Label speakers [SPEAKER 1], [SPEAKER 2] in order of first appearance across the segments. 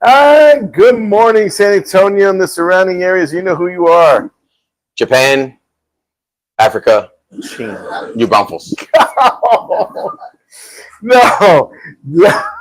[SPEAKER 1] Good morning, San Antonio and the surrounding areas. You know who you are.
[SPEAKER 2] Japan, Africa, New Braunfels.
[SPEAKER 1] No,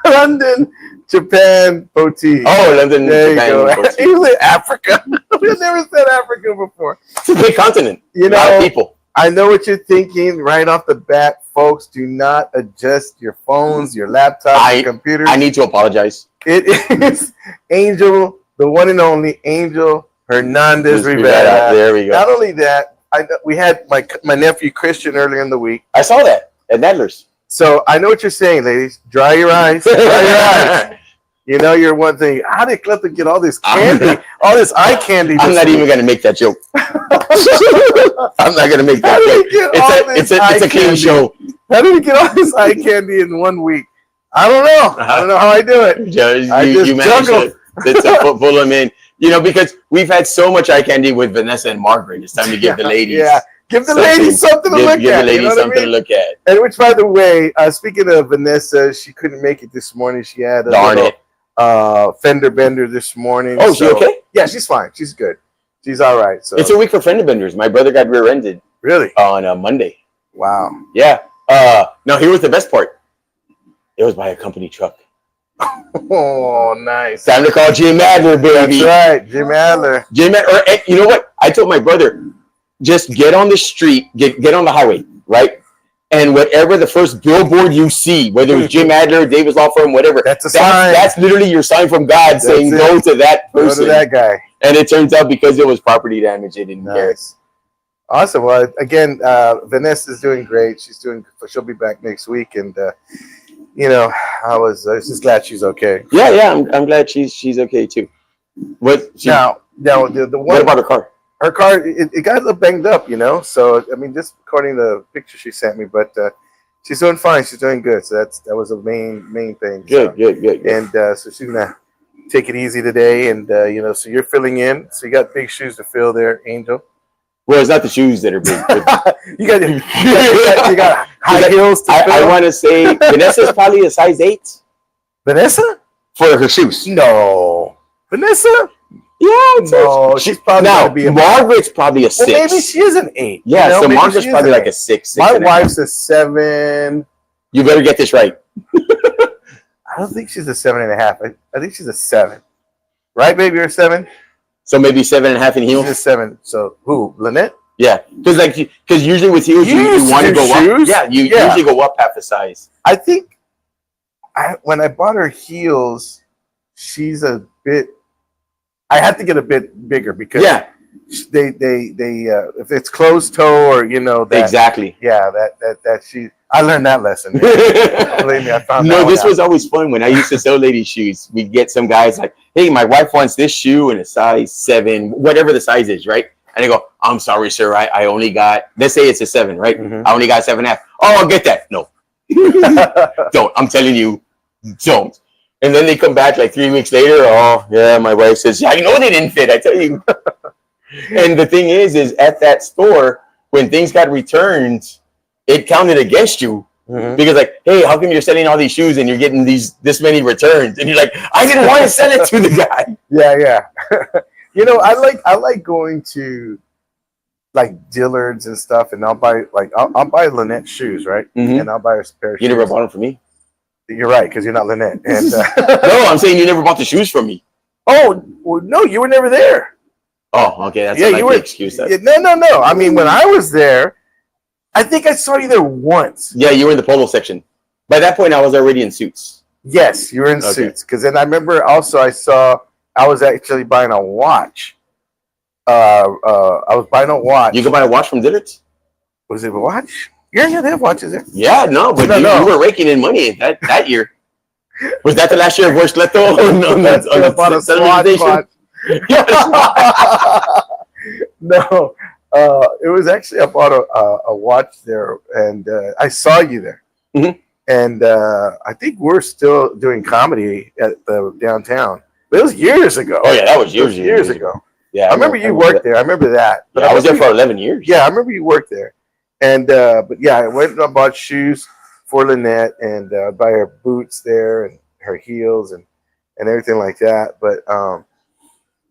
[SPEAKER 1] London, Japan, Boutique.
[SPEAKER 2] Oh, London,
[SPEAKER 1] There
[SPEAKER 2] Japan,
[SPEAKER 1] you go.
[SPEAKER 2] Boutique.
[SPEAKER 1] You said Africa. We've never said Africa before.
[SPEAKER 2] It's a big continent.
[SPEAKER 1] You
[SPEAKER 2] A lot
[SPEAKER 1] know,
[SPEAKER 2] of people.
[SPEAKER 1] I know what you're thinking right off the bat, folks. Do not adjust your phones, your laptops, your computers.
[SPEAKER 2] I need to apologize.
[SPEAKER 1] It is Angel, the one and only Angel Hernandez Rivera.
[SPEAKER 2] There we go.
[SPEAKER 1] Not only that, we had my nephew Christian earlier in the week.
[SPEAKER 2] I saw that at Nadler's.
[SPEAKER 1] So I know what you're saying, ladies. Dry your eyes. Dry your eyes. You know, you're one thing. How did Cleto get all this candy, all this eye candy?
[SPEAKER 2] I'm not even going to make that joke. I'm not going to make that joke. It's a clean show.
[SPEAKER 1] How did he get all this eye candy in 1 week? I don't know. I don't know how I do it.
[SPEAKER 2] You managed to pull them in. You know, because we've had so much eye candy with Vanessa and Margaret. It's time to give the ladies.
[SPEAKER 1] Yeah. Give the ladies something to look at.
[SPEAKER 2] Give the ladies something to look at.
[SPEAKER 1] And which, by the way, speaking of Vanessa, she couldn't make it this morning. She had a fender bender this morning.
[SPEAKER 2] Oh, she okay?
[SPEAKER 1] Yeah, she's fine. She's good. She's all right. So
[SPEAKER 2] it's a week for fender benders. My brother got rear-ended.
[SPEAKER 1] Really?
[SPEAKER 2] On a Monday.
[SPEAKER 1] Wow.
[SPEAKER 2] Yeah. Now, here was the best part. It was by a company truck.
[SPEAKER 1] Oh, nice.
[SPEAKER 2] Time to call Jim Adler, baby.
[SPEAKER 1] That's right, Jim Adler.
[SPEAKER 2] You know what? I told my brother, just get on the street, get on the highway, right? And whatever the first billboard you see, whether it's Jim Adler, Davis Law Firm, whatever,
[SPEAKER 1] that's a sign. That's
[SPEAKER 2] literally your sign from God saying go to that person.
[SPEAKER 1] Go to that guy.
[SPEAKER 2] And it turns out because it was property damage, they didn't care.
[SPEAKER 1] Awesome. Well, again, Vanessa's doing great. She'll be back next week, and you know, I was just glad she's okay.
[SPEAKER 2] Yeah, I'm glad she's okay too. What about her car?
[SPEAKER 1] Her car, it got a little banged up, you know. So I mean, just according to the picture she sent me, but she's doing fine. She's doing good. So that was the main thing.
[SPEAKER 2] Good.
[SPEAKER 1] And so she's gonna take it easy today, and you know, so you're filling in. So you got big shoes to fill there, Angel.
[SPEAKER 2] Well, it's not the shoes that are big.
[SPEAKER 1] you got high heels to fill.
[SPEAKER 2] I want to say Vanessa's probably a size 8.
[SPEAKER 1] Vanessa?
[SPEAKER 2] For her shoes.
[SPEAKER 1] No. Vanessa?
[SPEAKER 2] Yeah,
[SPEAKER 1] no, she's probably
[SPEAKER 2] now,
[SPEAKER 1] going to be
[SPEAKER 2] Margaret's probably a 6.
[SPEAKER 1] Well, maybe she is an 8.
[SPEAKER 2] Yeah, you know? So Margaret's probably like a 6.
[SPEAKER 1] My wife's a 7.
[SPEAKER 2] You better get this right.
[SPEAKER 1] I don't think she's a 7.5. I think she's a 7. Right, baby? You're a 7?
[SPEAKER 2] So maybe 7.5 in heels?
[SPEAKER 1] She's a 7. So who? Lynette?
[SPEAKER 2] Yeah. Because usually with heels, you want to go up. Yeah, you usually go up half the size.
[SPEAKER 1] I think when I bought her heels, she's a bit... I had to get a bit bigger because they if it's closed toe or you know that
[SPEAKER 2] exactly
[SPEAKER 1] that she I learned that lesson. Believe me, I found
[SPEAKER 2] no. This was always fun when I used to sell ladies shoes. We'd get some guys like, hey, my wife wants this shoe in a size 7, whatever the size is, right? And they go, I'm sorry, sir, I only got, let's say it's a 7, right? I only got 7.5. Oh, I'll get that. No, don't. I'm telling you, don't. And then they come back like 3 weeks later. Oh, yeah, my wife says, yeah, I know they didn't fit. I tell you. And the thing is at that store, when things got returned, it counted against you. Because like, hey, how come you're selling all these shoes and you're getting this many returns? And you're like, I didn't want to sell it to the guy.
[SPEAKER 1] Yeah. You know, I like going to like Dillard's and stuff, and I'll buy Lynette shoes, right? And I'll buy her a pair of shoes.
[SPEAKER 2] You never bought them for me?
[SPEAKER 1] You're right, because you're not Lynette. And
[SPEAKER 2] no, I'm saying you never bought the shoes from me.
[SPEAKER 1] Oh, well, no, you were never there.
[SPEAKER 2] Oh, okay, that's like the excuse.
[SPEAKER 1] No. I mean, when I was there, I think I saw you there once.
[SPEAKER 2] Yeah, you were in the polo section. By that point, I was already in suits.
[SPEAKER 1] Yes, you were in suits. Because then I remember also I was actually buying a watch. I was buying a watch.
[SPEAKER 2] You could buy a watch from Dillard's?
[SPEAKER 1] Was it a watch? Yeah, they have watches there.
[SPEAKER 2] Yeah, no, but you were raking in money that year. Was that the last year of Worst Cleto?
[SPEAKER 1] I bought a Swatch watch. No, it was actually I bought a watch there, and I saw you there. And I think we're still doing comedy at the downtown. But it was years ago.
[SPEAKER 2] Oh yeah, that was years ago. Yeah,
[SPEAKER 1] I remember you worked there. I remember that.
[SPEAKER 2] But I was there for 11 years.
[SPEAKER 1] Yeah, I remember you worked there. And but yeah, I went and I bought shoes for Lynette and buy her boots there and her heels, and and everything like that. But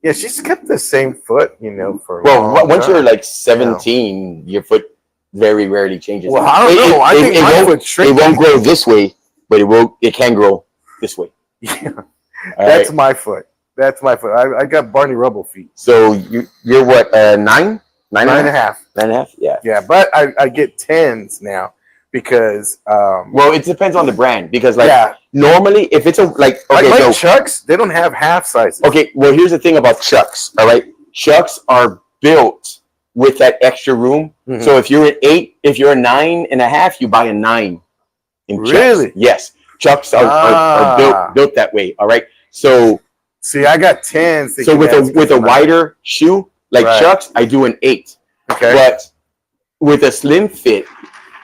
[SPEAKER 1] yeah, she's kept the same foot, for a
[SPEAKER 2] Well,
[SPEAKER 1] long
[SPEAKER 2] once
[SPEAKER 1] time.
[SPEAKER 2] you're like 17, your foot very rarely changes.
[SPEAKER 1] Well, I don't know. I think my foot
[SPEAKER 2] it
[SPEAKER 1] shrinks.
[SPEAKER 2] won't grow this way, but it can grow this way.
[SPEAKER 1] Yeah,
[SPEAKER 2] All
[SPEAKER 1] that's
[SPEAKER 2] right.
[SPEAKER 1] my foot. That's my foot. I got Barney Rubble feet.
[SPEAKER 2] So you're what, 9?
[SPEAKER 1] 9.5.
[SPEAKER 2] 9.5? Yeah.
[SPEAKER 1] Yeah, but I get 10s now because
[SPEAKER 2] Well, it depends on the brand because
[SPEAKER 1] yeah,
[SPEAKER 2] normally if it's
[SPEAKER 1] like Chucks, they don't have half sizes.
[SPEAKER 2] okay, well here's the thing about Chucks, all right? Chucks are built with that extra room.
[SPEAKER 1] Mhm.
[SPEAKER 2] So if you're an 8, if you're a 9.5, you buy a 9 in Chucks.
[SPEAKER 1] Really?
[SPEAKER 2] Yes. Chucks are built that way, all right? So
[SPEAKER 1] see, I got 10s.
[SPEAKER 2] so with a wider shoe like
[SPEAKER 1] Right.
[SPEAKER 2] Chucks, I do an 8.
[SPEAKER 1] Okay.
[SPEAKER 2] But with a slim fit,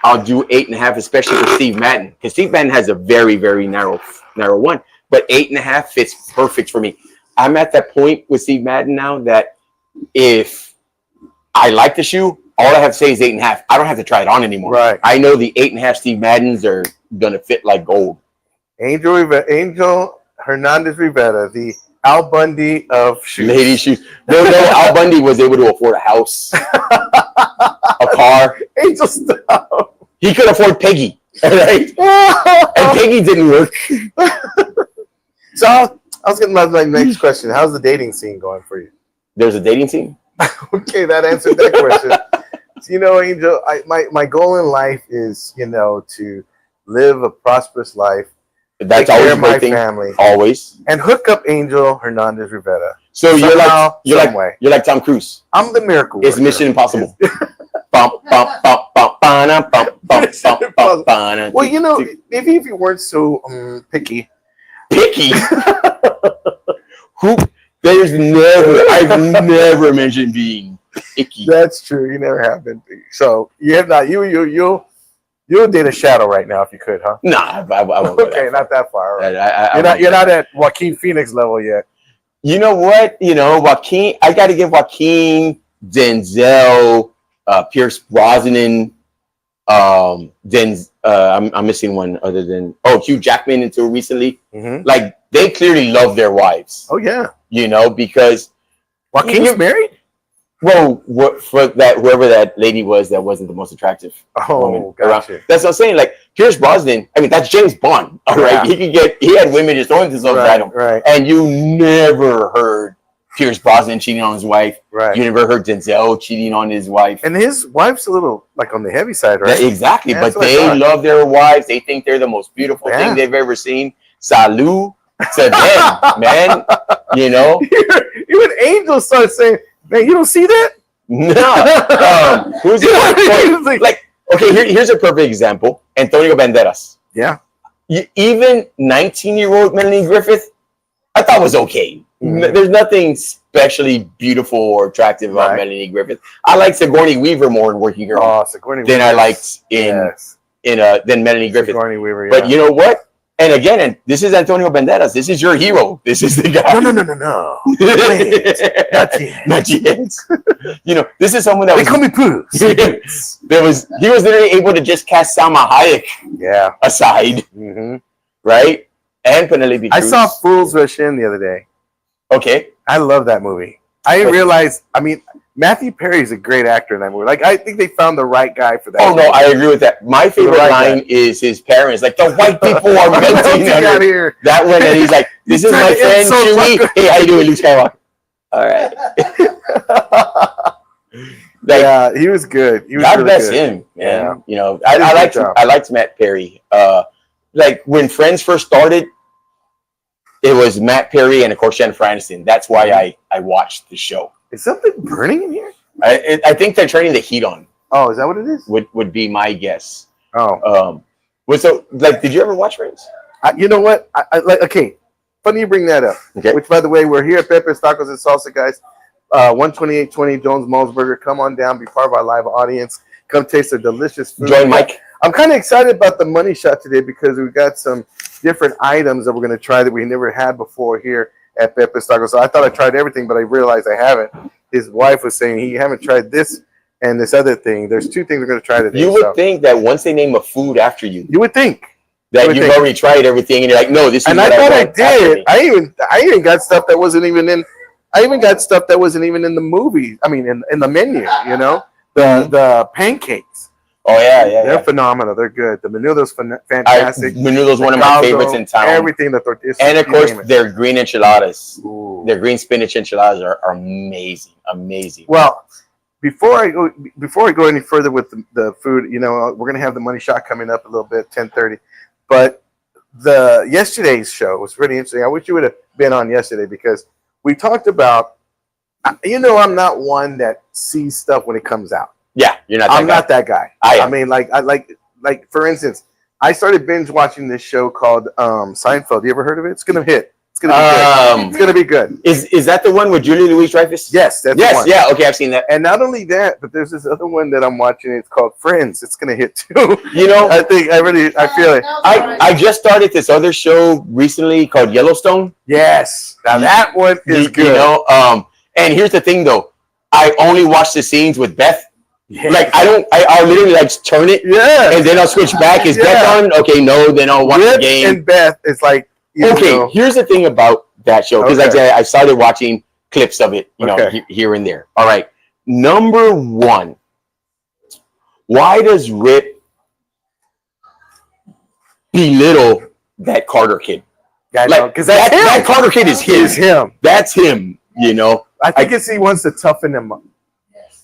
[SPEAKER 2] I'll do 8.5, especially for Steve Madden, because Steve Madden has a very, very narrow one. But 8.5 fits perfect for me. I'm at that point with Steve Madden now that if I like the shoe, all I have to say is 8.5. I don't have to try it on anymore.
[SPEAKER 1] Right.
[SPEAKER 2] I know the 8.5 Steve Maddens are gonna fit like gold.
[SPEAKER 1] Angel Hernandez Rivera, the Al Bundy of shoes.
[SPEAKER 2] Lady shoes. No, Al Bundy was able to afford a house, a car.
[SPEAKER 1] Angel stop.
[SPEAKER 2] He could afford Peggy, right? And Peggy didn't work.
[SPEAKER 1] So I was getting my next question. How's the dating scene going for you?
[SPEAKER 2] There's a dating scene.
[SPEAKER 1] Okay, that answered that question. So, Angel, my goal in life is, to live a prosperous life.
[SPEAKER 2] That's
[SPEAKER 1] take
[SPEAKER 2] always
[SPEAKER 1] care
[SPEAKER 2] a
[SPEAKER 1] of
[SPEAKER 2] great
[SPEAKER 1] my
[SPEAKER 2] thing.
[SPEAKER 1] family
[SPEAKER 2] Always.
[SPEAKER 1] and hook up Angel Hernandez Rivera.
[SPEAKER 2] So you're
[SPEAKER 1] Somehow,
[SPEAKER 2] like Tom Cruise.
[SPEAKER 1] I'm the miracle
[SPEAKER 2] It's
[SPEAKER 1] worker.
[SPEAKER 2] Mission Impossible. Bum, bum, bum, bum, ba-na, bum, bum, bum, bum, ba-na.
[SPEAKER 1] Well, maybe if you weren't so picky.
[SPEAKER 2] Picky. Who? I've never mentioned being picky.
[SPEAKER 1] That's true. You never have been picky. So you have not. You'll date a shadow right now if you could, huh?
[SPEAKER 2] Nah, I won't go
[SPEAKER 1] Okay,
[SPEAKER 2] that
[SPEAKER 1] not that far. Right.
[SPEAKER 2] You're
[SPEAKER 1] You're not at Joaquin Phoenix level yet.
[SPEAKER 2] You know what? Joaquin. I got to give Joaquin, Denzel, Pierce Brosnan, I'm missing one other than Hugh Jackman until recently.
[SPEAKER 1] Mm-hmm.
[SPEAKER 2] Like they clearly love their wives.
[SPEAKER 1] Oh yeah.
[SPEAKER 2] Because
[SPEAKER 1] Joaquin's married.
[SPEAKER 2] Well, whoever that lady was that wasn't the most attractive woman
[SPEAKER 1] gotcha.
[SPEAKER 2] around. That's what I'm saying. Like Pierce Brosnan, I mean, that's James Bond. All right,
[SPEAKER 1] Yeah.
[SPEAKER 2] He had women just throwing themselves at him,
[SPEAKER 1] Right.
[SPEAKER 2] and you never heard Pierce Brosnan cheating on his wife.
[SPEAKER 1] Right.
[SPEAKER 2] You never heard Denzel cheating on his wife.
[SPEAKER 1] And his wife's a little like on the heavy side, right?
[SPEAKER 2] Yeah, exactly.
[SPEAKER 1] Yeah,
[SPEAKER 2] but
[SPEAKER 1] that's what I
[SPEAKER 2] they
[SPEAKER 1] thought.
[SPEAKER 2] love their wives. They think they're the most beautiful thing they've ever seen. Salute to them, man.
[SPEAKER 1] Even Angel started saying, "Man, you don't see that."
[SPEAKER 2] No. Who's like? Okay, here's a perfect example. Antonio Banderas.
[SPEAKER 1] Yeah.
[SPEAKER 2] Even 19-year-old Melanie Griffith, I thought was okay.
[SPEAKER 1] Mhm.
[SPEAKER 2] There's nothing especially beautiful or attractive about Melanie Griffith. I like Sigourney Weaver more in Working Girl than I liked than Melanie Griffith.
[SPEAKER 1] Sigourney Weaver, yeah.
[SPEAKER 2] But you know what? And again, and this is Antonio Banderas. This is your hero. This is the guy.
[SPEAKER 1] No. Wait, not yet.
[SPEAKER 2] This is someone that
[SPEAKER 1] they call me Poos.
[SPEAKER 2] He was literally able to just cast Salma Hayek aside,
[SPEAKER 1] Mm-hmm.
[SPEAKER 2] right? And Penelope Cruz.
[SPEAKER 1] I saw Fools Rush In the other day.
[SPEAKER 2] Okay.
[SPEAKER 1] I love that movie. I didn't realize. I mean, Matthew Perry's a great actor in that movie. Like, I think they found the right guy for that.
[SPEAKER 2] Oh no, I agree with that. My favorite line is his parents, like the white people are melting
[SPEAKER 1] out here.
[SPEAKER 2] That one, and he's like, "This is my friend Chewie. Hey, how you doing, Luke Skywalker?" All right.
[SPEAKER 1] Yeah, he was good. He was
[SPEAKER 2] God
[SPEAKER 1] really
[SPEAKER 2] bless
[SPEAKER 1] good.
[SPEAKER 2] him, man.
[SPEAKER 1] Yeah.
[SPEAKER 2] I liked Matt Perry. Like when Friends first started, it was Matt Perry and of course Jennifer Aniston. That's why I watched the show.
[SPEAKER 1] Is something burning in here?
[SPEAKER 2] I think they're turning the heat on.
[SPEAKER 1] Oh, is that what it is?
[SPEAKER 2] Would be my guess.
[SPEAKER 1] Oh.
[SPEAKER 2] Did you ever watch Friends?
[SPEAKER 1] You know what? Okay. Funny you bring that up.
[SPEAKER 2] Okay.
[SPEAKER 1] Which, by the way, we're here at Pepe's Tacos and Salsa, guys. 12820 Jones Maltzberger. Come on down, be part of our live audience. Come taste the delicious food.
[SPEAKER 2] Join Mike.
[SPEAKER 1] I'm kind of excited about the money shot today because we got some different items that we're going to try that we never had before here at Pepe's Tacos. So I thought I tried everything, but I realized I haven't. His wife was saying he haven't tried this and this other thing. There's two things we're going to try today.
[SPEAKER 2] You would think that once they name a food after you,
[SPEAKER 1] You would think.
[SPEAKER 2] that you've already tried everything, and you're like, no, this is.
[SPEAKER 1] And
[SPEAKER 2] what
[SPEAKER 1] I thought I
[SPEAKER 2] want
[SPEAKER 1] did. I even got stuff that wasn't even in. I even got stuff that wasn't even in the movie. I mean, in the menu. You know, the pancakes.
[SPEAKER 2] Oh yeah,
[SPEAKER 1] They're phenomenal. They're good. The menudo's fantastic.
[SPEAKER 2] Menudo's one of my favorites in town.
[SPEAKER 1] Everything the tortillas.
[SPEAKER 2] And of course, their green enchiladas.
[SPEAKER 1] Ooh.
[SPEAKER 2] Their green spinach enchiladas are amazing. Amazing.
[SPEAKER 1] Well, before I go any further with the food, you know, we're gonna have the money shot coming up a little bit, 10:30. But yesterday's show was pretty interesting. I wish you would have been on yesterday because we talked about. You know, I'm not one that sees stuff when it comes out.
[SPEAKER 2] Yeah, you're not.
[SPEAKER 1] I'm not that guy. I mean, like for instance, I started binge watching this show called Seinfeld. You ever heard of it? It's gonna hit. It's gonna be good. It's gonna be good.
[SPEAKER 2] Is that the one with Julie Louis-Dreyfus?
[SPEAKER 1] Yes, that's the one.
[SPEAKER 2] Yeah. Okay, I've seen that.
[SPEAKER 1] And not only that, but there's this other one that I'm watching. It's called Friends. It's gonna hit too.
[SPEAKER 2] You know,
[SPEAKER 1] I feel it.
[SPEAKER 2] I just started this other show recently called Yellowstone.
[SPEAKER 1] Yes, now that one is good.
[SPEAKER 2] You know, and here's the thing though, I only watch the scenes with Beth. Yes. Like I'll literally like turn it, and then I'll switch back. Is Beth on? Okay, no, then I'll watch the game.
[SPEAKER 1] And Beth is like,
[SPEAKER 2] here's the thing about that show because I started watching clips of it, you know, here and there. All right, number one, why does Rip belittle that Carter kid? Like, because that Carter kid is him. That's him. You know,
[SPEAKER 1] I think he wants to toughen him up.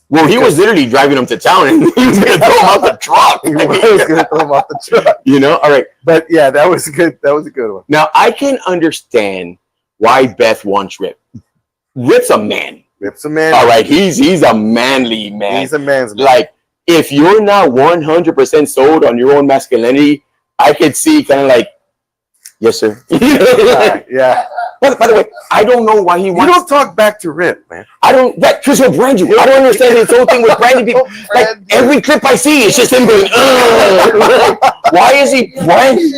[SPEAKER 2] Well, he was literally driving him to town, and he was going to throw him out the truck.
[SPEAKER 1] He was going to throw him out the truck.
[SPEAKER 2] You know, all right.
[SPEAKER 1] But yeah, that was good. That was a good one.
[SPEAKER 2] Now I can understand why Beth wants Rip. Rip's a man.
[SPEAKER 1] Rip's a man.
[SPEAKER 2] All right, he's a manly man.
[SPEAKER 1] He's a man's man.
[SPEAKER 2] Like, if you're not 100% sold on your own masculinity, I could see kind of like, yes, sir.
[SPEAKER 1] Yeah.
[SPEAKER 2] By the way, I don't know why he wants.
[SPEAKER 1] You don't talk back to Rip, man.
[SPEAKER 2] I don't. That because he'll brand you. I don't understand this whole thing with branding people. Like every clip I see, it's just him going. Why is he branding?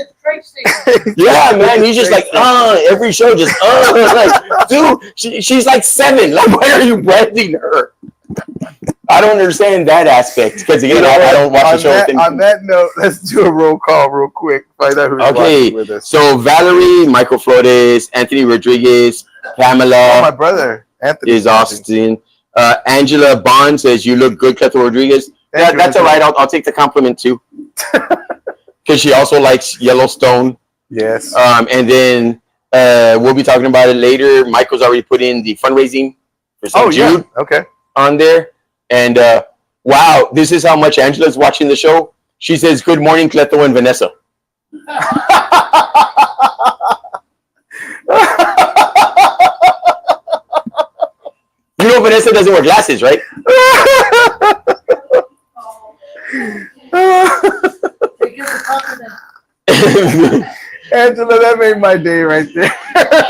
[SPEAKER 2] Yeah, man. He's just like every show, just like, dude. She's like 7. Like, why are you branding her? I don't understand that aspect because again, I don't watch the show.
[SPEAKER 1] On that note, let's do a roll call real quick. Find out who's watching with us.
[SPEAKER 2] So Valerie, Michael Flores, Anthony Rodriguez, Pamela.
[SPEAKER 1] Oh, my brother Anthony
[SPEAKER 2] is Austin. Angela Bond says you look good, Cleto Rodriguez. That's all right. I'll take the compliment too. Because she also likes Yellowstone.
[SPEAKER 1] Yes.
[SPEAKER 2] And then we'll be talking about it later. Michael's already put in the fundraising for St. Jude.
[SPEAKER 1] Okay.
[SPEAKER 2] On there. And wow, this is how much Angela's watching the show. She says, "Good morning, Cleto and Vanessa." You know Vanessa doesn't wear glasses, right?
[SPEAKER 1] Angela, that made my day right there.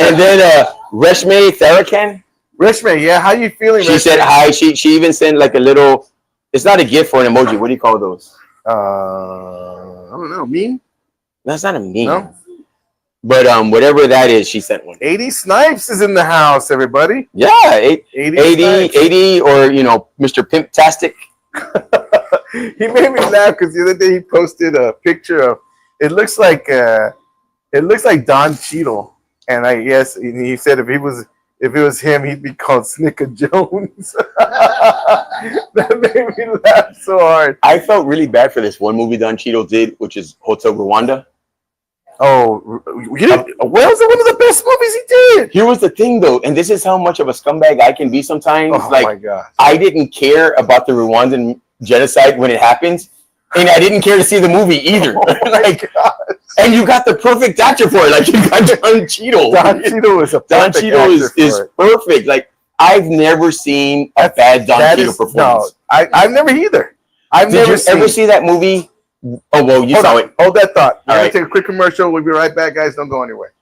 [SPEAKER 2] And then Reshme Tharakan.
[SPEAKER 1] Reshme, yeah, how you feeling?
[SPEAKER 2] She said hi. She even sent like a little. It's not a gift or an emoji. What do you call those?
[SPEAKER 1] I don't know. Meme?
[SPEAKER 2] That's not a meme.
[SPEAKER 1] No.
[SPEAKER 2] But whatever that is, she sent one.
[SPEAKER 1] 80 Snipes is in the house, everybody.
[SPEAKER 2] Yeah, 80, or you know, Mr. Pimptastic.
[SPEAKER 1] He made me laugh because the other day he posted a picture of. It looks like Don Cheadle, and I guess he said if it was him, he'd be called Snicker Jones. That made me laugh so hard.
[SPEAKER 2] I felt really bad for this one movie Don Cheadle did, which is Hotel Rwanda.
[SPEAKER 1] Oh, Wales is one of the best movies he did.
[SPEAKER 2] Here was the thing, though, and this is how much of a scumbag I can be sometimes.
[SPEAKER 1] Oh,
[SPEAKER 2] like,
[SPEAKER 1] my God.
[SPEAKER 2] I didn't care about the Rwandan genocide when it happens, and I didn't care to see the movie either. Like, and you got the perfect actor for it. Like, you got Don Cheadle.
[SPEAKER 1] Don Cheadle is a
[SPEAKER 2] Don Cheadle is perfect. Like, I've never seen a bad Don Cheadle performance. No,
[SPEAKER 1] I've never either. Did you
[SPEAKER 2] ever see that movie? Oh, well, you saw it.
[SPEAKER 1] Hold that thought. We're going to take a quick commercial. We'll be right back, guys. Don't go anywhere.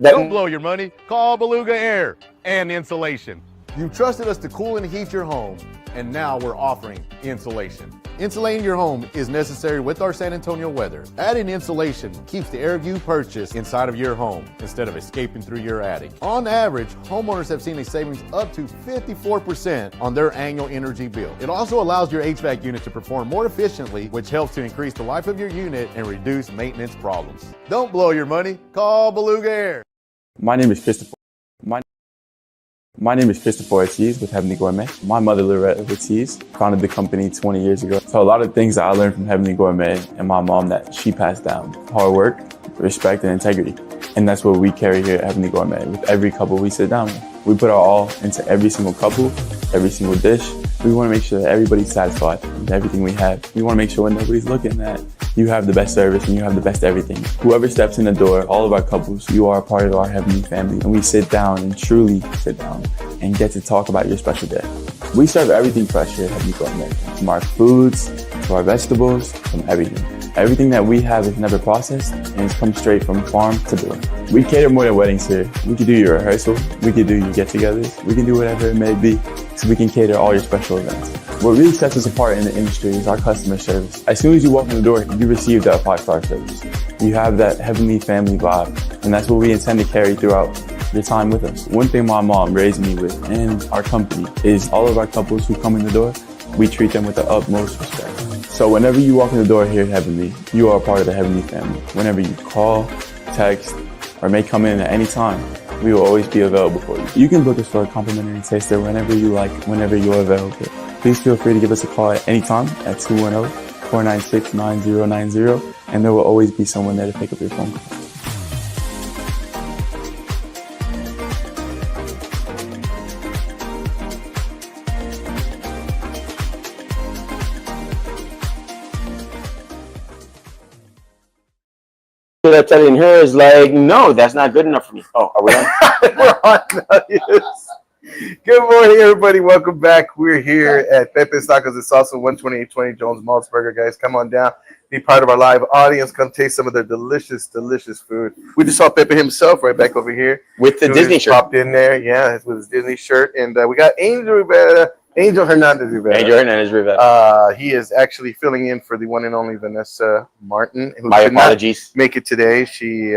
[SPEAKER 3] Don't blow your money. Call Beluga Air and Insulation. You've trusted us to cool and heat your home, and now we're offering insulation. Insulating your home is necessary with our San Antonio weather. Adding insulation keeps the air you purchase inside of your home instead of escaping through your attic. On average, homeowners have seen a savings up to 54% on their annual energy bill. It also allows your HVAC unit to perform more efficiently, which helps to increase the life of your unit and reduce maintenance problems. Don't blow your money. Call Beluga Air.
[SPEAKER 4] My name is Christopher. My name is Christopher Ortiz with Heavenly Gourmet. My mother, Loretta Ortiz, founded the company 20 years ago. So a lot of things that I learned from Heavenly Gourmet and my mom that she passed down: hard work, respect, and integrity. And that's what we carry here at Heavenly Gourmet. With every couple we sit down with, we put our all into every single couple, every single dish. We want to make sure that everybody's satisfied with everything we have. We want to make sure when nobody's looking that you have the best service and you have the best everything. Whoever steps in the door, all of our couples, you are a part of our Heavenly family. And we sit down and truly sit down and get to talk about your special day. We serve everything fresh here at Heavenly Gourmet, from our foods to our vegetables, from everything. Everything that we have is never processed and it's come straight from farm to door. We cater more than weddings here. We can do your rehearsal, we can do your get-togethers, we can do whatever it may be, so we can cater all your special events. What really sets us apart in the industry is our customer service. As soon as you walk in the door, you receive that 5-star service. You have that heavenly family vibe, and that's what we intend to carry throughout your time with us. One thing my mom raised me with and our company is all of our couples who come in the door, we treat them with the utmost respect. So whenever you walk in the door here at Heavenly, you are a part of the Heavenly family. Whenever you call, text, or may come in at any time, we will always be available for you. You can book us for a complimentary taster whenever you like, whenever you're available. Please feel free to give us a call at any time at 210-496-9090, and there will always be someone there to pick up your phone call.
[SPEAKER 2] That telling her is like, no, that's not good enough for me. Oh, are we on?
[SPEAKER 1] We're on now, yes. Good morning, everybody. Welcome back. We're here at Pepe's Tacos and Salsa, 12820 Jones Maltzberger. Guys, come on down. Be part of our live audience. Come taste some of their delicious, delicious food. We just saw Pepe himself right back over here.
[SPEAKER 2] With the Disney shirt.
[SPEAKER 1] Popped in there, yeah, with his Disney shirt. And we got Angel Hernandez Rivera. He is actually filling in for the one and only Vanessa Martin, who
[SPEAKER 2] My apologies.
[SPEAKER 1] make it today. She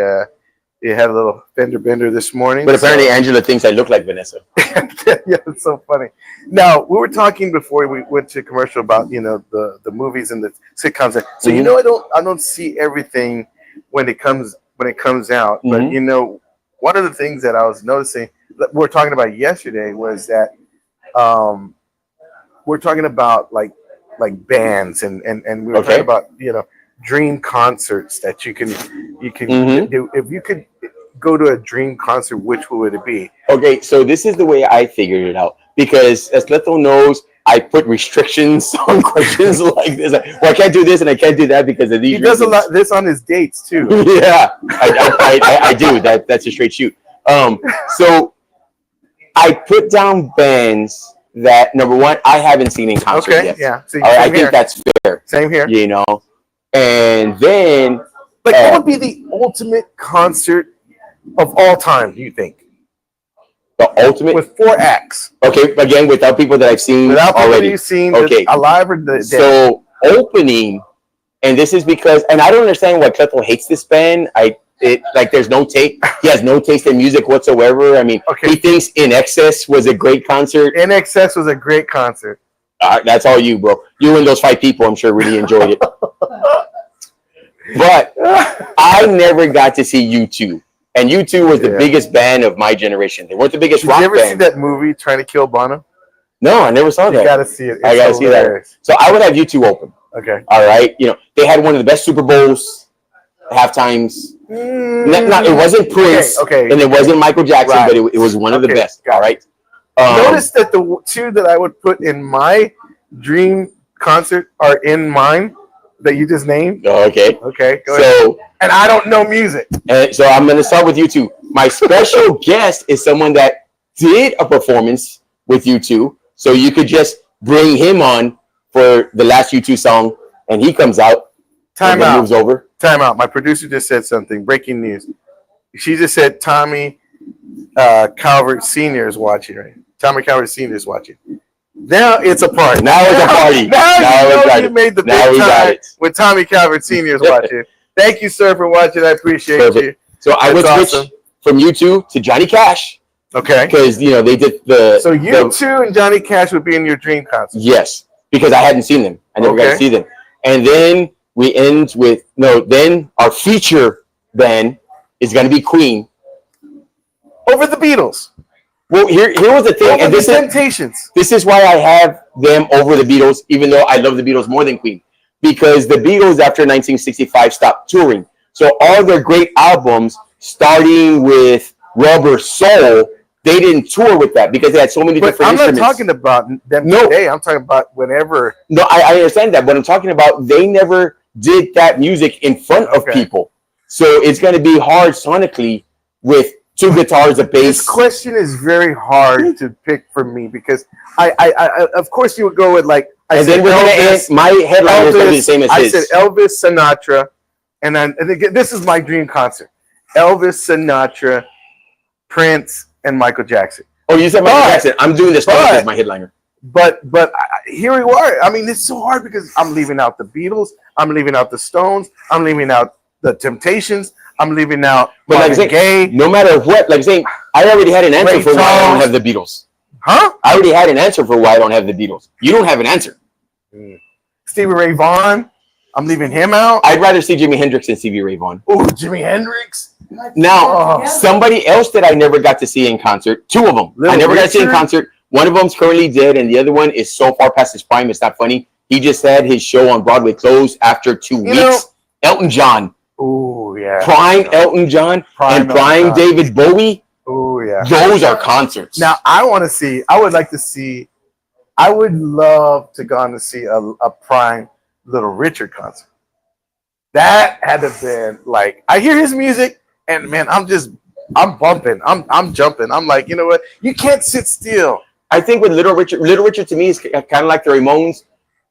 [SPEAKER 1] had a little fender bender this morning.
[SPEAKER 2] But apparently Angela thinks I look like Vanessa.
[SPEAKER 1] Yeah, it's so funny. Now, we were talking before we went to commercial about, the movies and the sitcoms. So, I don't see everything when it comes out. But, one of the things that I was noticing that we were talking about yesterday was that we're talking about like bands and we were talking about, dream concerts that you can do. If you could go to a dream concert, which would it be?
[SPEAKER 2] Okay, so this is the way I figured it out, because as Cleto knows, I put restrictions on questions like this. Well, I can't do this and I can't do that because of these.
[SPEAKER 1] He does a lot this on his dates too.
[SPEAKER 2] Yeah, I do. That's a straight shoot. So I put down bands that, number one, I haven't seen in concert yet.
[SPEAKER 1] Yeah. So
[SPEAKER 2] I think that's fair.
[SPEAKER 1] Same here.
[SPEAKER 2] And then,
[SPEAKER 1] what would be the ultimate concert of all time, do you think?
[SPEAKER 2] The ultimate?
[SPEAKER 1] With 4 acts.
[SPEAKER 2] Okay, again, without people that I've seen
[SPEAKER 1] without people
[SPEAKER 2] already.
[SPEAKER 1] You've seen
[SPEAKER 2] okay.
[SPEAKER 1] Alive or dead.
[SPEAKER 2] So, opening, and this is because, and I don't understand why Cleto hates this band. There's no taste. He has no taste in music whatsoever. I mean, he thinks In Excess was a great concert.
[SPEAKER 1] In Excess was a great concert.
[SPEAKER 2] That's all you, bro. You and those 5 people, I'm sure, really enjoyed it. But I never got to see U2. And U2 was the biggest band of my generation. They weren't the biggest rock band.
[SPEAKER 1] Did you ever see that movie, Trying to Kill Bono?
[SPEAKER 2] No, I never saw that.
[SPEAKER 1] You got to see it.
[SPEAKER 2] I got to see that. So I would have U2 open.
[SPEAKER 1] Okay.
[SPEAKER 2] All right. They had one of the best Super Bowls, halftimes. It wasn't Prince.
[SPEAKER 1] Okay.
[SPEAKER 2] And it wasn't Michael Jackson, but it was one of the best. All right.
[SPEAKER 1] Notice that the 2 that I would put in my dream concert are in mine that you just named.
[SPEAKER 2] Okay.
[SPEAKER 1] Okay. Go ahead. And I don't know music.
[SPEAKER 2] And so I'm going to start with U2. My special guest is someone that did a performance with U2. So you could just bring him on for the last U2 song, and he comes out.
[SPEAKER 1] Time out.
[SPEAKER 2] Moves over.
[SPEAKER 1] Time out. My producer just said something. Breaking news. She just said Tommy Calvert Sr. is watching right. Tommy Calvert Sr. is watching. Now it's a party.
[SPEAKER 2] Now it's a party.
[SPEAKER 1] Now you made the
[SPEAKER 2] Now
[SPEAKER 1] big
[SPEAKER 2] we got
[SPEAKER 1] time
[SPEAKER 2] it.
[SPEAKER 1] when Tommy Calvert Sr. is watching. Thank you, sir, for watching. I appreciate you.
[SPEAKER 2] So I would
[SPEAKER 1] That's
[SPEAKER 2] switch
[SPEAKER 1] awesome.
[SPEAKER 2] from U2 to Johnny Cash
[SPEAKER 1] Okay.
[SPEAKER 2] because they did the.
[SPEAKER 1] So U2 and Johnny Cash would be in your dream concert.
[SPEAKER 2] Yes, because I hadn't seen them. I never got to see them. And then we end with then our feature band is going to be Queen.
[SPEAKER 1] Over the Beatles.
[SPEAKER 2] Well, here was the thing,
[SPEAKER 1] Over
[SPEAKER 2] and
[SPEAKER 1] the Temptations.
[SPEAKER 2] this is why I have them over the Beatles, even though I love the Beatles more than Queen, because the Beatles after 1965 stopped touring. So all their great albums, starting with Rubber Soul, they didn't tour with that because they had so many
[SPEAKER 1] But
[SPEAKER 2] different
[SPEAKER 1] I'm not
[SPEAKER 2] instruments.
[SPEAKER 1] talking about them
[SPEAKER 2] No.
[SPEAKER 1] today. I'm talking about whenever.
[SPEAKER 2] No, I understand that, but I'm talking about they never did that music in front of people. So it's going to be hard sonically with two guitars, a bass.
[SPEAKER 1] This question is very hard to pick for me because I of course you would go with like
[SPEAKER 2] Then we're going to end. My headline is going to be the same as
[SPEAKER 1] I
[SPEAKER 2] his.
[SPEAKER 1] said Elvis, Sinatra, and then and again, this is my dream concert: Elvis, Sinatra, Prince, and Michael Jackson.
[SPEAKER 2] Oh, you said Michael Jackson. I'm doing this as my headliner.
[SPEAKER 1] But here we are. I mean, it's so hard because I'm leaving out the Beatles, I'm leaving out the Stones, I'm leaving out the Temptations, I'm leaving out
[SPEAKER 2] But like
[SPEAKER 1] Marvin Gaye.
[SPEAKER 2] no matter what, like saying, I already had an answer
[SPEAKER 1] Ray
[SPEAKER 2] for why I don't
[SPEAKER 1] Charles.
[SPEAKER 2] have the Beatles.
[SPEAKER 1] Huh?
[SPEAKER 2] I already had an answer for why I don't have the Beatles. You don't have an answer.
[SPEAKER 1] Stevie Ray Vaughan. I'm leaving him out.
[SPEAKER 2] I'd rather see Jimi Hendrix than Stevie Ray Vaughan.
[SPEAKER 1] Oh, Jimi Hendrix.
[SPEAKER 2] Now,
[SPEAKER 1] Oh.
[SPEAKER 2] somebody else that I never got to see in concert, two of them,
[SPEAKER 1] Little
[SPEAKER 2] I never got to see in
[SPEAKER 1] Richard?
[SPEAKER 2] concert. One of them's currently dead, and the other one is so far past his prime, it's not funny. He just had his show on Broadway closed after 2 weeks.
[SPEAKER 1] know-
[SPEAKER 2] Elton John,
[SPEAKER 1] Oh, yeah.
[SPEAKER 2] prime Elton John, and prime
[SPEAKER 1] Elton John.
[SPEAKER 2] David Bowie.
[SPEAKER 1] Oh, yeah.
[SPEAKER 2] Those are concerts.
[SPEAKER 1] Now, I would like to see, I would love to go on to see a prime Little Richard concert. That had to have been like, I hear his music and man, I'm bumping, I'm jumping. I'm like, you know what? You can't sit still.
[SPEAKER 2] I think with Little Richard to me is kind of like the Ramones.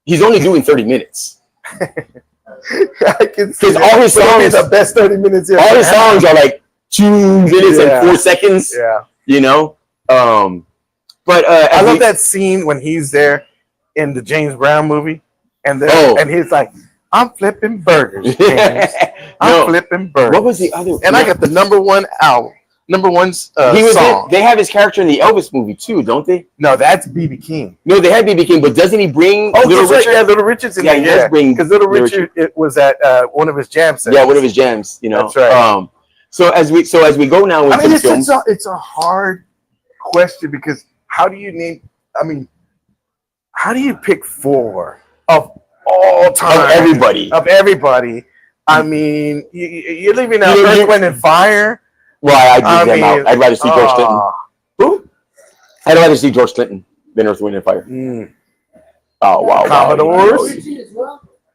[SPEAKER 2] He's only doing 30 minutes.
[SPEAKER 1] I can see
[SPEAKER 2] Because all his songs,
[SPEAKER 1] the best 30 minutes.
[SPEAKER 2] all his songs are like 2 minutes
[SPEAKER 1] Yeah.
[SPEAKER 2] and 4 seconds.
[SPEAKER 1] Yeah.
[SPEAKER 2] You know, but
[SPEAKER 1] I love that scene when he's there in the James Brown movie, and and he's like, "I'm flipping burgers, James. I'm
[SPEAKER 2] No.
[SPEAKER 1] flipping burgers."
[SPEAKER 2] What was the other?
[SPEAKER 1] And I got the number one album, number one
[SPEAKER 2] he was
[SPEAKER 1] song.
[SPEAKER 2] they have his character in the Elvis movie too, don't they?
[SPEAKER 1] No, that's B.B. King.
[SPEAKER 2] No, they had B.B. King, but doesn't he bring
[SPEAKER 1] Oh,
[SPEAKER 2] Little
[SPEAKER 1] that's right.
[SPEAKER 2] Richard?
[SPEAKER 1] Yeah, Little Richard's in
[SPEAKER 2] Yeah,
[SPEAKER 1] there.
[SPEAKER 2] he does bring
[SPEAKER 1] because Little
[SPEAKER 2] Little
[SPEAKER 1] Richard it was at one of his jam sessions.
[SPEAKER 2] Yeah, one of his jams. You know,
[SPEAKER 1] That's right.
[SPEAKER 2] So as we go now into
[SPEAKER 1] I mean,
[SPEAKER 2] the films,
[SPEAKER 1] it's a hard question because how do you name? I mean, how do you pick 4 of all time
[SPEAKER 2] of everybody.
[SPEAKER 1] I mean, you're leaving out
[SPEAKER 2] You-
[SPEAKER 1] Earth, Wind, and Fire.
[SPEAKER 2] Well, I'd
[SPEAKER 1] I
[SPEAKER 2] leave them
[SPEAKER 1] mean,
[SPEAKER 2] out. I'd rather see George Clinton.
[SPEAKER 1] Who?
[SPEAKER 2] I'd rather see George Clinton than Earth, Wind, and Fire.
[SPEAKER 1] Mm.
[SPEAKER 2] Oh wow,
[SPEAKER 1] Commodores.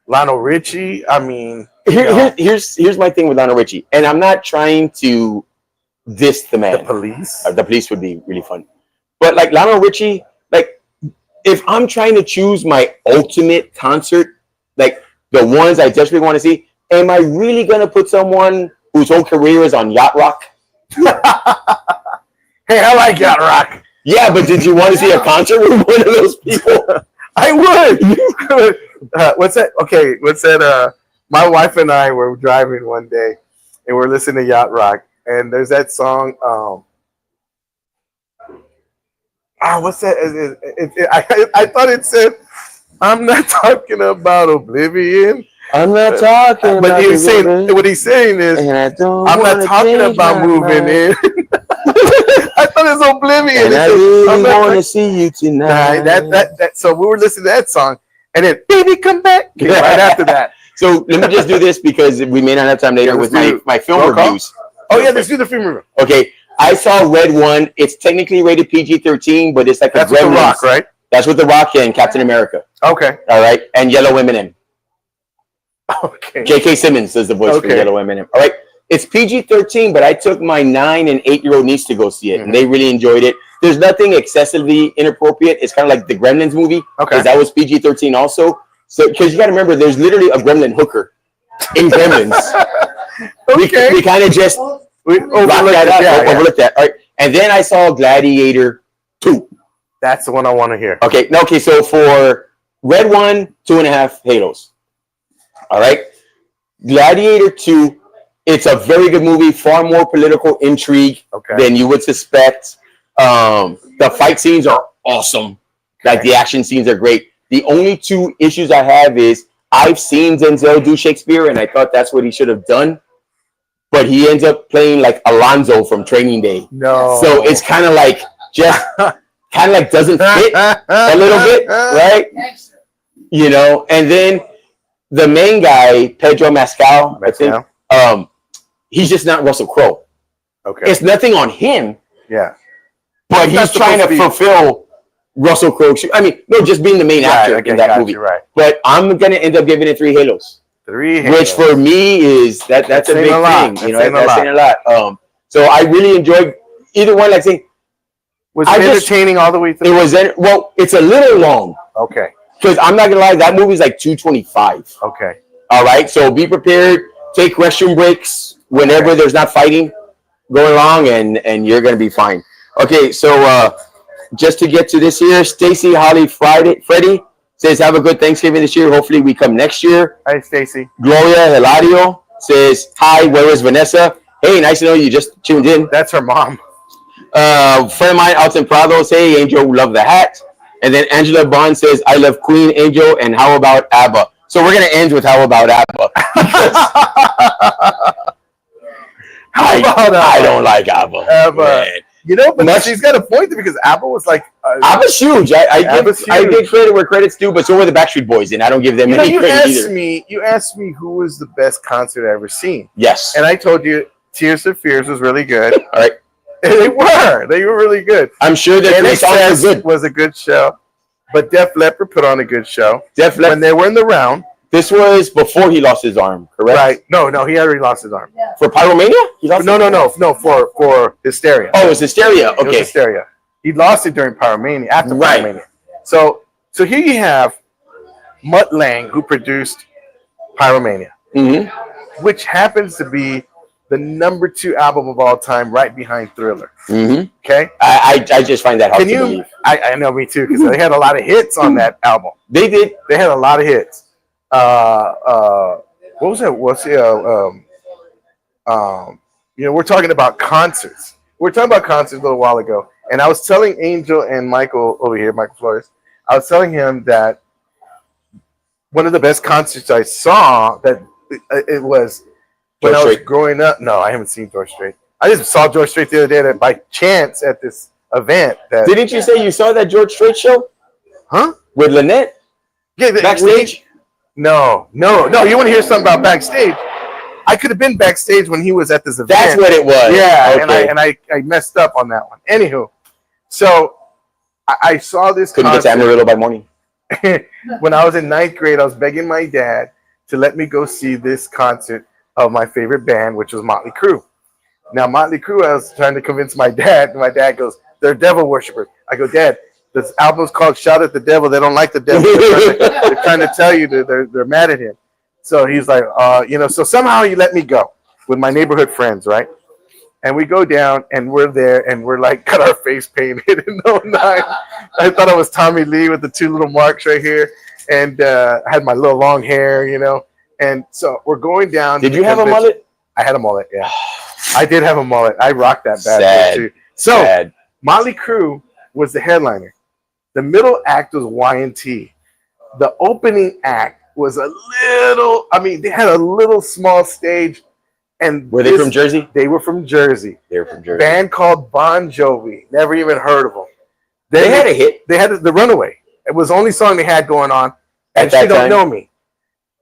[SPEAKER 1] Lionel Richie. I mean,
[SPEAKER 2] Here's my thing with Lionel Richie, and I'm not trying to diss the man.
[SPEAKER 1] the Police.
[SPEAKER 2] The Police would be really fun, but like Lionel Richie, like if I'm trying to choose my ultimate concert, like the ones I desperately want to see, am I really gonna put someone whose whole career is on yacht rock?
[SPEAKER 1] Hey, I like Yacht Rock.
[SPEAKER 2] Yeah, but did you want to see a concert with one of those people?
[SPEAKER 1] I would. What's that? Okay, what's that? My wife and I were driving one day, and we're listening to Yacht Rock, and there's that song. What's that? I thought it said, "I'm not talking about oblivion."
[SPEAKER 2] I'm not talking
[SPEAKER 1] But he's saying what he's saying is, "I'm not talking about moving in." I thought it was oblivion.
[SPEAKER 2] And I really want to see you tonight.
[SPEAKER 1] That. So we were listening to that song, and then "Baby Come Back" came right after that.
[SPEAKER 2] So let me just do this because we may not have time later
[SPEAKER 1] Yeah,
[SPEAKER 2] with
[SPEAKER 1] let's do
[SPEAKER 2] my film
[SPEAKER 1] roll call.
[SPEAKER 2] reviews.
[SPEAKER 1] Oh yeah, let's do the film review.
[SPEAKER 2] Okay, I saw Red One. It's technically rated PG-13, but it's like
[SPEAKER 1] That's
[SPEAKER 2] a
[SPEAKER 1] with The
[SPEAKER 2] Gremlins.
[SPEAKER 1] Rock, right?
[SPEAKER 2] That's with The Rock and Captain America.
[SPEAKER 1] Okay.
[SPEAKER 2] All right, and Yellow M&M.
[SPEAKER 1] Okay.
[SPEAKER 2] J.K. Simmons does the voice for
[SPEAKER 1] Okay.
[SPEAKER 2] Yellow M&M. All right, it's PG-13, but I took my 9 and 8-year-old niece to go see it, and they really enjoyed it. There's nothing excessively inappropriate. It's kind of like the Gremlins movie,
[SPEAKER 1] Okay.
[SPEAKER 2] because that was PG-13 also. So, because you got to remember, there's literally a gremlin hooker in Gremlins.
[SPEAKER 1] Okay.
[SPEAKER 2] We kind of just
[SPEAKER 1] We
[SPEAKER 2] overlooked that. All right, and then I saw Gladiator 2.
[SPEAKER 1] That's the one I want to hear.
[SPEAKER 2] Okay, no, okay. So for Red 1, 2.5 Halos. All right. Gladiator 2, it's a very good movie, far more political intrigue than you would suspect. The fight scenes are awesome. Like the action scenes are great. The only two issues I have is I've seen Denzel do Shakespeare, and I thought that's what he should have done. But he ends up playing like Alonzo from Training Day.
[SPEAKER 1] No.
[SPEAKER 2] So it's kind of like just kind of like doesn't fit a little bit, right? You know, and then the main guy, Pedro Pascal, I think, he's just not Russell Crowe.
[SPEAKER 1] Okay.
[SPEAKER 2] It's nothing on him.
[SPEAKER 1] Yeah.
[SPEAKER 2] But he's trying to fulfill Russell Crowe. I mean, no, just being the main actor in that movie.
[SPEAKER 1] Right.
[SPEAKER 2] But I'm gonna end up giving it 3 Halos.
[SPEAKER 1] 3 Halos.
[SPEAKER 2] Which for me is that's a big thing. You know, that's saying a lot. So I really enjoyed either one. Like saying,
[SPEAKER 1] was it entertaining all the way through?
[SPEAKER 2] It was well. It's a little long.
[SPEAKER 1] Okay.
[SPEAKER 2] Because I'm not gonna lie, that movie's like 225.
[SPEAKER 1] Okay.
[SPEAKER 2] All right. So be prepared. Take restroom breaks whenever there's not fighting going along, and you're gonna be fine. Okay. So just to get to this here, Stacy, Holly, Freddie says, have a good Thanksgiving this year. Hopefully we come next year.
[SPEAKER 1] Hi, Stacy.
[SPEAKER 2] Gloria Hilario says, hi, where is Vanessa? Hey, nice to know you just tuned in.
[SPEAKER 1] That's her mom.
[SPEAKER 2] Friend of mine, Alton Prados, hey, Angel, love the hat. And then Angela Bond says, I love Queen, Angel, and how about ABBA? So we're going to end with how about ABBA. I don't like ABBA.
[SPEAKER 1] ABBA. You know, but she's got a point there because ABBA was like...
[SPEAKER 2] ABBA's huge. I give credit where credit's due, but so were the Backstreet Boys, and I don't give them any credit either.
[SPEAKER 1] You asked me who was the best concert I ever seen.
[SPEAKER 2] Yes.
[SPEAKER 1] And I told you Tears for Fears was really good.
[SPEAKER 2] All right.
[SPEAKER 1] And they were really good.
[SPEAKER 2] I'm sure that
[SPEAKER 1] NXS was a good show, but Def Leppard put on a good show.
[SPEAKER 2] Def Leppard,
[SPEAKER 1] when they were in the round.
[SPEAKER 2] This was before he lost his arm, correct?
[SPEAKER 1] Right. No, he already lost his arm.
[SPEAKER 2] For Pyromania?
[SPEAKER 1] No, for Hysteria.
[SPEAKER 2] Oh, it was Hysteria. Okay.
[SPEAKER 1] It was Hysteria. He lost it during Pyromania, after Pyromania. So here you have Mutt Lange, who produced Pyromania, which happens to be the #2 album of all time, right behind Thriller. Okay?
[SPEAKER 2] I just find that hard to believe.
[SPEAKER 1] I know, me too, because they had a lot of hits on that album.
[SPEAKER 2] They did.
[SPEAKER 1] They had a lot of hits. What was that? We're talking about concerts. We were talking about concerts a little while ago, and I was telling Angel and Michael over here, Michael Flores, I was telling him that one of the best concerts I saw, that it was when I was growing up. No, I haven't seen George Strait. I just saw George Strait the other day by chance at this event.
[SPEAKER 2] Didn't you say you saw that George Strait show?
[SPEAKER 1] Huh?
[SPEAKER 2] With Lynette?
[SPEAKER 1] Yeah,
[SPEAKER 2] backstage?
[SPEAKER 1] No. You want to hear something about backstage? I could have been backstage when he was at this event.
[SPEAKER 2] That's what it was.
[SPEAKER 1] Yeah,
[SPEAKER 2] okay.
[SPEAKER 1] and I messed up on that one. Anywho, so I saw this
[SPEAKER 2] Couldn't get to Amarillo by morning.
[SPEAKER 1] When I was in 9th grade, I was begging my dad to let me go see this concert of my favorite band, which was Motley Crue. Now, Motley Crue, I was trying to convince my dad, and my dad goes, they're devil worshippers. I go, Dad, this album's called Shout at the Devil. They don't like the devil. They're trying to tell you that they're mad at him. So he's like, so somehow he let me go with my neighborhood friends, right? And we go down, and we're there, and we're like, got our face painted in 09. I thought I was Tommy Lee with the 2 little marks right here, and I had my little long hair, And so we're going down.
[SPEAKER 2] Did you have a mullet?
[SPEAKER 1] I had a mullet, yeah. I did have a mullet. I rocked that bad too. So Motley Crue was the headliner. The middle act was Y&T. The opening act was they had a little small stage. And
[SPEAKER 2] were they from Jersey?
[SPEAKER 1] They were from Jersey.
[SPEAKER 2] They were from Jersey.
[SPEAKER 1] Band called Bon Jovi. Never even heard of them.
[SPEAKER 2] They had a hit.
[SPEAKER 1] They had The Runaway. It was the only song they had going on. And
[SPEAKER 2] At that
[SPEAKER 1] She Don't
[SPEAKER 2] time?
[SPEAKER 1] Know Me.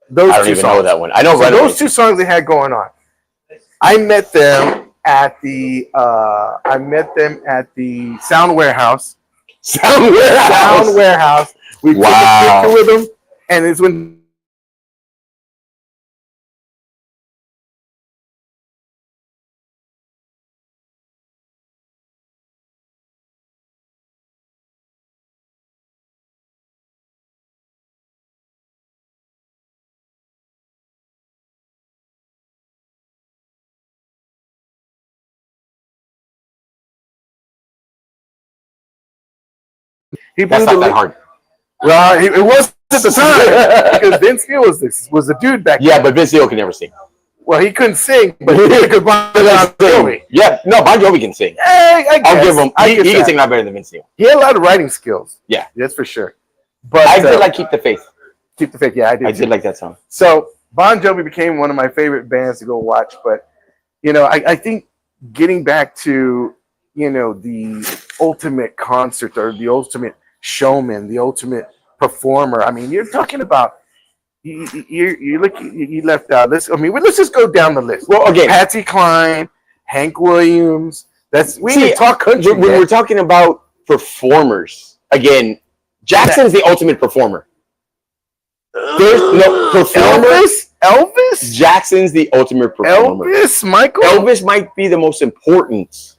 [SPEAKER 1] Those
[SPEAKER 2] I don't
[SPEAKER 1] two
[SPEAKER 2] even
[SPEAKER 1] songs.
[SPEAKER 2] know that one. I know
[SPEAKER 1] so
[SPEAKER 2] Runaway.
[SPEAKER 1] those 2 songs they had going on. I met them at the Sound Warehouse.
[SPEAKER 2] Sound
[SPEAKER 1] Warehouse. We took a picture with them, and it's when He
[SPEAKER 2] That's
[SPEAKER 1] blew
[SPEAKER 2] not
[SPEAKER 1] the
[SPEAKER 2] that hard.
[SPEAKER 1] Well, it was at the time because Vince Neil was the dude back
[SPEAKER 2] Yeah,
[SPEAKER 1] then.
[SPEAKER 2] but Vince Neil can never sing.
[SPEAKER 1] Well, he couldn't sing, but he could Bon Jovi.
[SPEAKER 2] Yeah, no, Bon Jovi can sing.
[SPEAKER 1] I
[SPEAKER 2] I'll
[SPEAKER 1] guess.
[SPEAKER 2] give him. He can
[SPEAKER 1] that.
[SPEAKER 2] sing a lot better than Vince Neil.
[SPEAKER 1] He had a lot of writing skills.
[SPEAKER 2] Yeah,
[SPEAKER 1] that's for sure. But
[SPEAKER 2] I did like Keep the Faith.
[SPEAKER 1] Keep the Faith. Yeah, I did.
[SPEAKER 2] I did like that song.
[SPEAKER 1] So Bon Jovi became one of my favorite bands to go watch. But I think getting back to the ultimate concert or the ultimate showman, the ultimate performer. I mean, you're talking about. You left out. Let's just go down the list.
[SPEAKER 2] Well, again,
[SPEAKER 1] Patsy Cline, Hank Williams. We didn't talk country.
[SPEAKER 2] When we're talking about performers, again, Jackson's the ultimate performer. There's no performer.
[SPEAKER 1] Elvis.
[SPEAKER 2] Jackson's the ultimate performer.
[SPEAKER 1] Michael.
[SPEAKER 2] Elvis might be the most important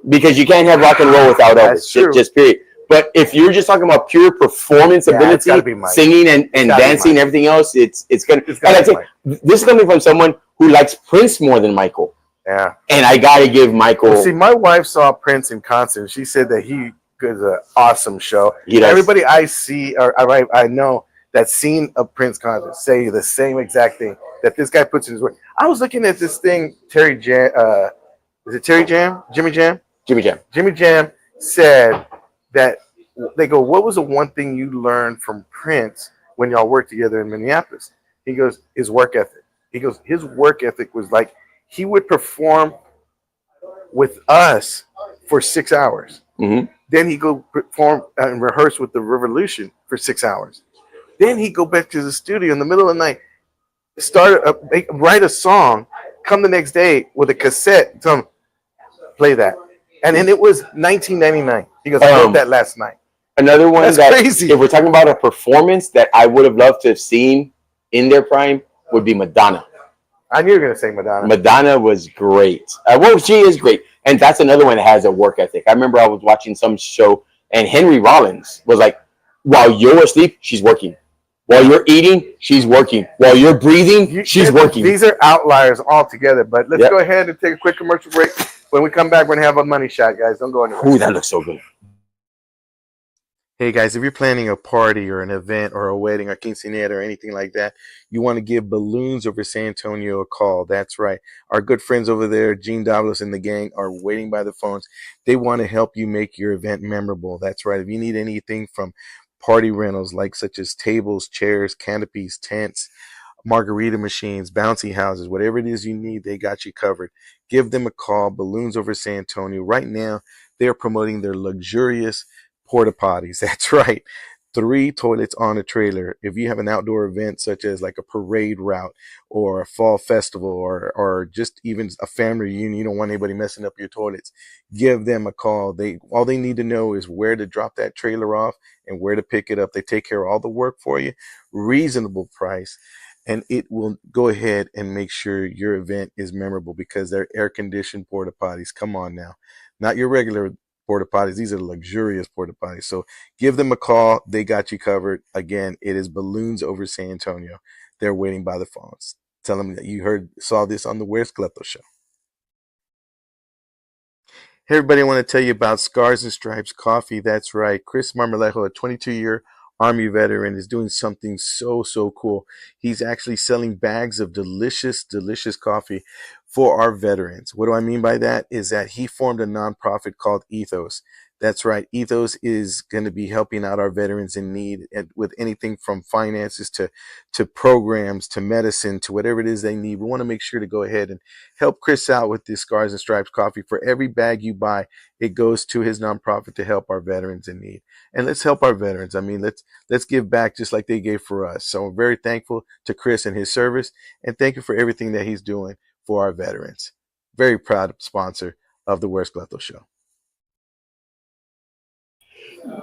[SPEAKER 2] because you can't have rock and roll without Elvis.
[SPEAKER 1] That's true.
[SPEAKER 2] Just period. But if you're just talking about pure performance ability, singing and dancing, and everything else, it's gonna. And I think this is coming from someone who likes Prince more than Michael.
[SPEAKER 1] Yeah.
[SPEAKER 2] And I gotta give Michael.
[SPEAKER 1] See, my wife saw Prince in concert. She said that he was an awesome show.
[SPEAKER 2] Everybody
[SPEAKER 1] I see or I know that's seen a Prince concert say the same exact thing that this guy puts in his work. I was looking at this thing. Terry Jam. Is it Terry Jam? Jimmy Jam?
[SPEAKER 2] Jimmy Jam.
[SPEAKER 1] Jimmy Jam said that they go, what was the one thing you learned from Prince when y'all worked together in Minneapolis? He goes, his work ethic. He goes, his work ethic was like he would perform with us for 6 hours.
[SPEAKER 2] Mm-hmm.
[SPEAKER 1] Then he'd go perform and rehearse with the Revolution for 6 hours. Then he'd go back to the studio in the middle of the night, write a song, come the next day with a cassette, tell him, play that. And then it was 1999. He goes, I wrote that last night.
[SPEAKER 2] Another one
[SPEAKER 1] that's crazy.
[SPEAKER 2] If we're talking about a performance that I would have loved to have seen in their prime would be Madonna.
[SPEAKER 1] I knew you were going to say Madonna.
[SPEAKER 2] Madonna was great. Well, she is great. And that's another one that has a work ethic. I remember I was watching some show and Henry Rollins was like, while you're asleep, she's working. While you're eating, she's working. While you're breathing, she's working.
[SPEAKER 1] These are outliers altogether. But let's go ahead and take a quick commercial break. When we come back, we're going to have a money shot, guys. Don't go anywhere.
[SPEAKER 2] Ooh, that looks so good.
[SPEAKER 1] Hey, guys, if you're planning a party or an event or a wedding or quinceañera or anything like that, you want to give Balloons Over San Antonio a call. That's right. Our good friends over there, Gene Davlos and the gang, are waiting by the phones. They want to help you make your event memorable. That's right. If you need anything from party rentals, like such as tables, chairs, canopies, tents, margarita machines, bouncy houses, whatever it is you need, they got you covered. Give them a call, Balloons Over San Antonio. Right now, they're promoting their luxurious porta potties. That's right. 3 toilets on a trailer. If you have an outdoor event such as like a parade route or a fall festival or just even a family reunion, you don't want anybody messing up your toilets, give them a call. All they need to know is where to drop that trailer off and where to pick it up. They take care of all the work for you, reasonable price, and it will go ahead and make sure your event is memorable because they're air-conditioned porta potties. Come on now. Not your regular porta potties. These are luxurious porta potties. So give them a call. They got you covered. Again, it is Balloons Over San Antonio. They're waiting by the phones. Tell them that you saw this on the Where's Cleto show. Hey everybody, I want to tell you about Scars and Stripes Coffee. That's right. Chris Marmolejo, a 22-year Army veteran, is doing something so cool. He's actually selling bags of delicious coffee for our veterans. What do I mean by that? Is that he formed a nonprofit called Ethos. That's right. Ethos is going to be helping out our veterans in need with anything from finances to programs to medicine to whatever it is they need. We want to make sure to go ahead and help Chris out with this Scars and Stripes coffee. For every bag you buy, it goes to his nonprofit to help our veterans in need. And let's help our veterans. I mean, let's give back just like they gave for us. So we're very thankful to Chris and his service, and thank you for everything that he's doing for our veterans. Very proud sponsor of the Where's Cleto show.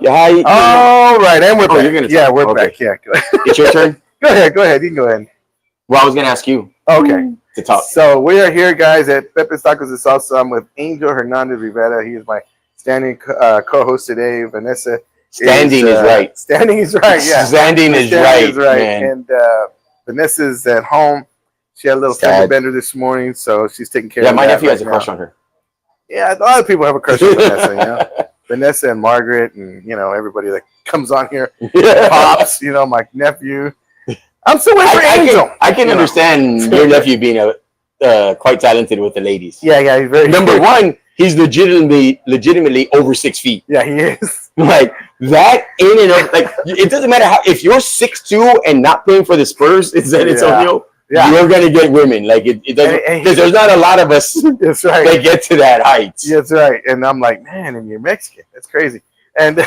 [SPEAKER 2] Yeah,
[SPEAKER 1] all right, and we're back.
[SPEAKER 2] You're gonna
[SPEAKER 1] yeah, we're back. Yeah,
[SPEAKER 2] it's your turn.
[SPEAKER 1] Go ahead. You can go ahead.
[SPEAKER 2] Well, I was gonna ask you.
[SPEAKER 1] Okay.
[SPEAKER 2] To talk.
[SPEAKER 1] So we are here, guys, at Pepe's Tacos and Salsa. I'm with Angel Hernandez Rivera. He is my standing co-host today. Vanessa.
[SPEAKER 2] Standing is right.
[SPEAKER 1] Standing is right. Yeah.
[SPEAKER 2] Standing is right. Man.
[SPEAKER 1] And Vanessa's at home. She had a little family bender this morning, so she's taking care of.
[SPEAKER 2] Yeah, my nephew has a crush on her.
[SPEAKER 1] Yeah, a lot of people have a crush on Vanessa. You know. Vanessa and Margaret, and everybody that comes on here,
[SPEAKER 2] Yeah.
[SPEAKER 1] pops, my nephew. I'm still waiting for Angel.
[SPEAKER 2] I can understand your nephew being quite talented with the ladies.
[SPEAKER 1] Yeah, he's very
[SPEAKER 2] Number one, he's legitimately over 6 feet.
[SPEAKER 1] Yeah, he is.
[SPEAKER 2] Like that in and of like it doesn't matter how if you're 6'2" and not playing for the Spurs in San Antonio, you're gonna get women. Like it doesn't because there's not a lot of us
[SPEAKER 1] that's right.
[SPEAKER 2] that get to that height.
[SPEAKER 1] That's right. And I'm like, man, and you're Mexican. That's crazy. And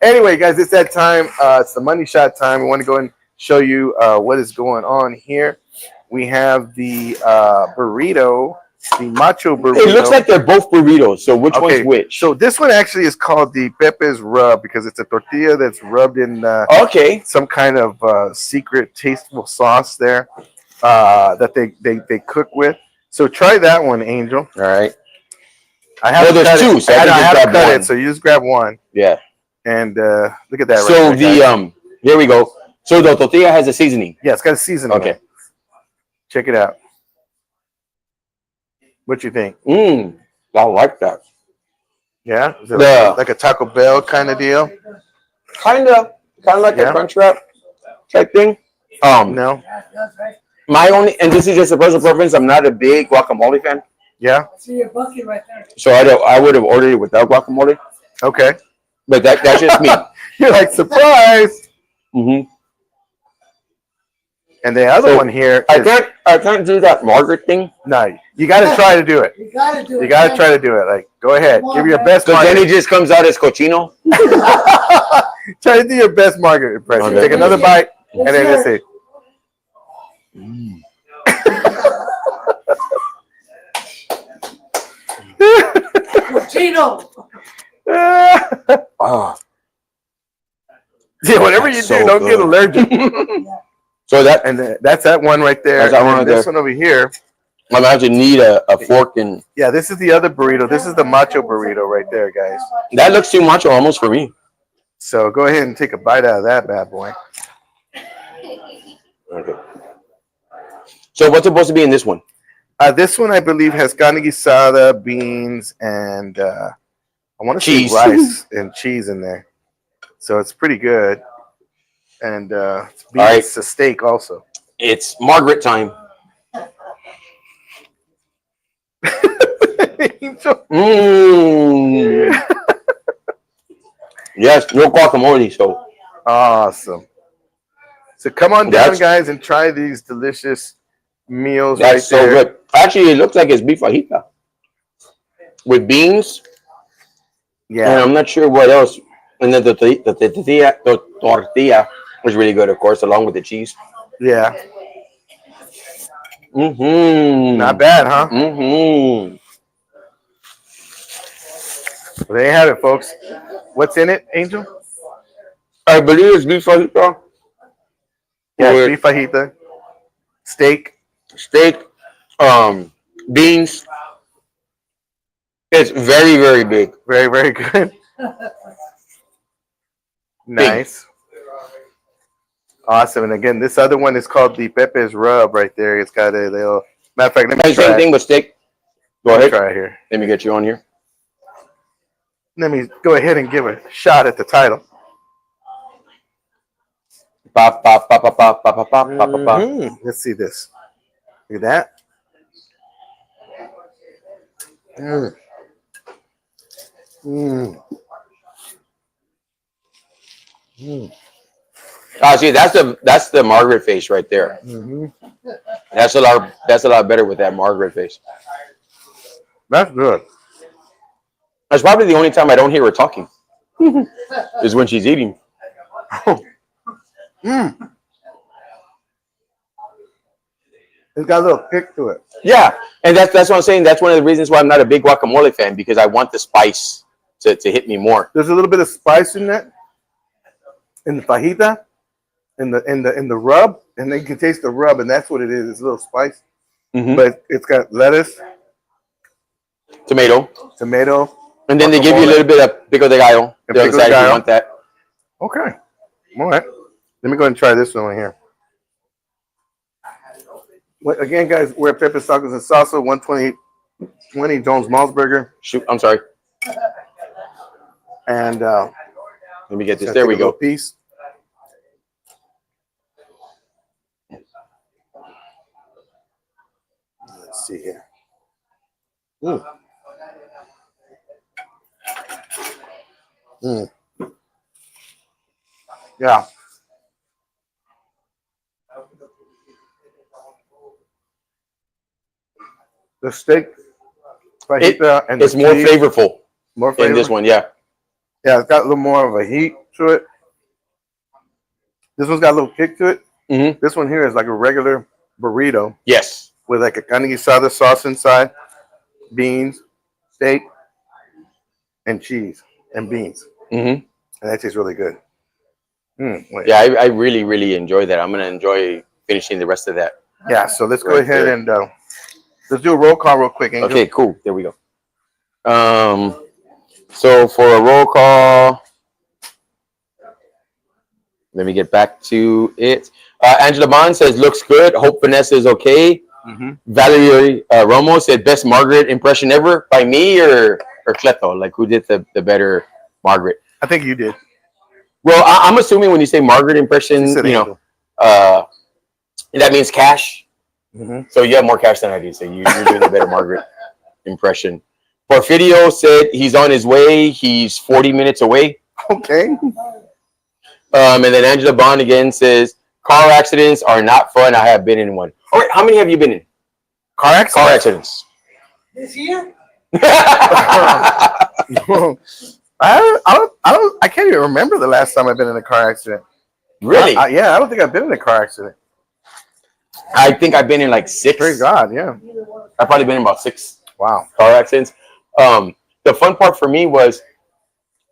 [SPEAKER 1] anyway, guys, it's that time. It's the money shot time. We want to go and show you what is going on here. We have the burrito. The macho burrito.
[SPEAKER 2] It looks like they're both burritos. So which one's which?
[SPEAKER 1] So this one actually is called the Pepe's rub because it's a tortilla that's rubbed in some kind of secret tasteful sauce there that they cook with. So try that one, Angel.
[SPEAKER 2] All right.
[SPEAKER 1] I have
[SPEAKER 2] there's two. So
[SPEAKER 1] I have to cut
[SPEAKER 2] one.
[SPEAKER 1] it. So you just grab one.
[SPEAKER 2] Yeah.
[SPEAKER 1] And look at that.
[SPEAKER 2] So
[SPEAKER 1] right there,
[SPEAKER 2] here we go. So the tortilla has a seasoning.
[SPEAKER 1] Yeah, it's got a seasoning.
[SPEAKER 2] Okay.
[SPEAKER 1] Check it out. What you think?
[SPEAKER 2] I like that.
[SPEAKER 1] Yeah, is it like a Taco Bell kind of deal?
[SPEAKER 2] Kind of like a crunch wrap type thing.
[SPEAKER 1] No.
[SPEAKER 2] My only, and this is just a personal preference. I'm not a big guacamole fan.
[SPEAKER 1] Yeah.
[SPEAKER 5] See your bucket right there.
[SPEAKER 2] So I would have ordered it without guacamole.
[SPEAKER 1] Okay.
[SPEAKER 2] But that's just me.
[SPEAKER 1] You're like surprise.
[SPEAKER 2] Mm-hmm.
[SPEAKER 1] And the other one here,
[SPEAKER 2] I can't do that Margaret thing.
[SPEAKER 1] No, you got to try to do it.
[SPEAKER 5] You gotta do it.
[SPEAKER 1] You got to try to do it. Like, go ahead, give your best.
[SPEAKER 2] Because then it just comes out as cochino.
[SPEAKER 1] Try to do your best Margaret impression.
[SPEAKER 2] Okay.
[SPEAKER 1] Take another bite, and then let's see.
[SPEAKER 5] Cochino.
[SPEAKER 2] Oh,
[SPEAKER 1] Yeah, whatever you
[SPEAKER 2] That's
[SPEAKER 1] do,
[SPEAKER 2] so
[SPEAKER 1] don't get
[SPEAKER 2] good.
[SPEAKER 1] allergic.
[SPEAKER 2] so that
[SPEAKER 1] And that's that one right there.
[SPEAKER 2] That's that
[SPEAKER 1] And
[SPEAKER 2] one
[SPEAKER 1] then
[SPEAKER 2] right
[SPEAKER 1] this
[SPEAKER 2] there.
[SPEAKER 1] one over here.
[SPEAKER 2] I'm gonna have to need a fork, and
[SPEAKER 1] Yeah, this is the other burrito. This is the macho burrito right there, guys.
[SPEAKER 2] that looks too much almost for me.
[SPEAKER 1] So go ahead and take a bite out of that bad boy.
[SPEAKER 2] Okay. So what's supposed to be in this one?
[SPEAKER 1] This one, I believe, has carne guisada, beans, and I want to say
[SPEAKER 2] Cheese.
[SPEAKER 1] rice and cheese in there. So it's pretty good. And it's beans,
[SPEAKER 2] right.
[SPEAKER 1] It's a steak also.
[SPEAKER 2] It's Margaret time. Yes, no guacamole. So
[SPEAKER 1] Awesome. So come on down,
[SPEAKER 2] That's-
[SPEAKER 1] guys, and try these delicious meals
[SPEAKER 2] that's
[SPEAKER 1] right
[SPEAKER 2] so
[SPEAKER 1] there.
[SPEAKER 2] good. Actually, it looks like it's beef fajita with beans, and
[SPEAKER 1] Yeah.
[SPEAKER 2] I'm not sure what else. And then the tortilla was really good, of course, along with the cheese.
[SPEAKER 1] Yeah.
[SPEAKER 2] Mm-hmm.
[SPEAKER 1] Not bad, huh?
[SPEAKER 2] Mm-hmm.
[SPEAKER 1] Well, there you have it, folks. What's in it, Angel?
[SPEAKER 2] I believe it's beef fajita.
[SPEAKER 1] Yeah,
[SPEAKER 2] With
[SPEAKER 1] beef fajita, steak.
[SPEAKER 2] steak, beans. It's very, very big.
[SPEAKER 1] Very, very good. Nice. Awesome. And again, this other one is called the Pepe's Rub right there. It's got a little, matter of fact, let me try
[SPEAKER 2] Same
[SPEAKER 1] it.
[SPEAKER 2] thing with steak. Go
[SPEAKER 1] Let me
[SPEAKER 2] ahead.
[SPEAKER 1] try it here.
[SPEAKER 2] Let me get you on here.
[SPEAKER 1] Let me go ahead and give a shot at the title.
[SPEAKER 2] Pop, pop, pop, pop, pop, pop, pop, pop, pop, pop.
[SPEAKER 1] Let's see this. Look at that. Mm. Mm. Mm.
[SPEAKER 2] See, that's the Margaret face right there.
[SPEAKER 1] Mm-hmm.
[SPEAKER 2] That's a lot better with that Margaret face.
[SPEAKER 1] That's good.
[SPEAKER 2] That's probably the only time I don't hear her talking. Is when she's eating.
[SPEAKER 1] Mm. It's got a little kick to it.
[SPEAKER 2] Yeah, and that's what I'm saying. That's one of the reasons why I'm not a big guacamole fan, because I want the spice to hit me more.
[SPEAKER 1] There's a little bit of spice in that, in the fajita, in the rub, and then you can taste the rub, and that's what it is. It's a little spice,
[SPEAKER 2] Mhm.
[SPEAKER 1] but it's got lettuce,
[SPEAKER 2] Tomato,
[SPEAKER 1] tomato.
[SPEAKER 2] and then they give you a little bit of pico de gallo.
[SPEAKER 1] And
[SPEAKER 2] The
[SPEAKER 1] pico
[SPEAKER 2] other
[SPEAKER 1] de
[SPEAKER 2] side if you
[SPEAKER 1] gallo.
[SPEAKER 2] want that.
[SPEAKER 1] Okay, all right. Let me go ahead and try this one right here. Well, again, guys, we're at Pepe's Tacos and Salsa, 120 Jones Maltzberger.
[SPEAKER 2] Shoot, I'm sorry.
[SPEAKER 1] And
[SPEAKER 2] Let me get this.
[SPEAKER 1] so
[SPEAKER 2] There
[SPEAKER 1] take
[SPEAKER 2] we
[SPEAKER 1] a little
[SPEAKER 2] go.
[SPEAKER 1] piece. Let's see here. Mm. Mm. Yeah. The steak, fajita, and
[SPEAKER 2] It's
[SPEAKER 1] the
[SPEAKER 2] more
[SPEAKER 1] cheese,
[SPEAKER 2] flavorful
[SPEAKER 1] more
[SPEAKER 2] in
[SPEAKER 1] flavor.
[SPEAKER 2] this one. Yeah.
[SPEAKER 1] Yeah, it's got a little more of a heat to it. This one's got a little kick to it.
[SPEAKER 2] Mm-hmm.
[SPEAKER 1] This one here is like a regular burrito
[SPEAKER 2] Yes.
[SPEAKER 1] with like a carne asada sauce inside, beans, steak, and cheese and beans,
[SPEAKER 2] Mm-hmm.
[SPEAKER 1] and that tastes really good. Wait.
[SPEAKER 2] Yeah, I really, really enjoy that. I'm gonna enjoy finishing the rest of that.
[SPEAKER 1] Yeah. So let's go
[SPEAKER 2] Right
[SPEAKER 1] ahead
[SPEAKER 2] there.
[SPEAKER 1] and let's do a roll call real quick, Angel.
[SPEAKER 2] Okay, cool. There we go. So for a roll call, let me get back to it. Angela Bond says looks good. Hope Vanessa is okay.
[SPEAKER 1] Mm-hmm.
[SPEAKER 2] Valerie Romo said best Margaret impression ever by me or Cleto. Like who did the better Margaret?
[SPEAKER 1] I think you did.
[SPEAKER 2] Well, I'm assuming when you say Margaret impression,
[SPEAKER 1] She said
[SPEAKER 2] you know,
[SPEAKER 1] Angel.
[SPEAKER 2] that means cash.
[SPEAKER 1] Mm-hmm.
[SPEAKER 2] So you have more cash than I do. So you're doing the better Margaret impression. Porfidio said he's on his way. He's 40 minutes away.
[SPEAKER 1] Okay.
[SPEAKER 2] And then Angela Bond again says car accidents are not fun. I have been in one. All right, how many have you been in?
[SPEAKER 1] Car accident.
[SPEAKER 2] Car accidents.
[SPEAKER 5] This year?
[SPEAKER 1] I can't even remember the last time I've been in a car accident.
[SPEAKER 2] Really?
[SPEAKER 1] Yeah, I don't think I've been in a car accident.
[SPEAKER 2] I think I've been in like 6.
[SPEAKER 1] Praise God, yeah.
[SPEAKER 2] I've probably been in about 6
[SPEAKER 1] Wow.
[SPEAKER 2] car accidents. The fun part for me was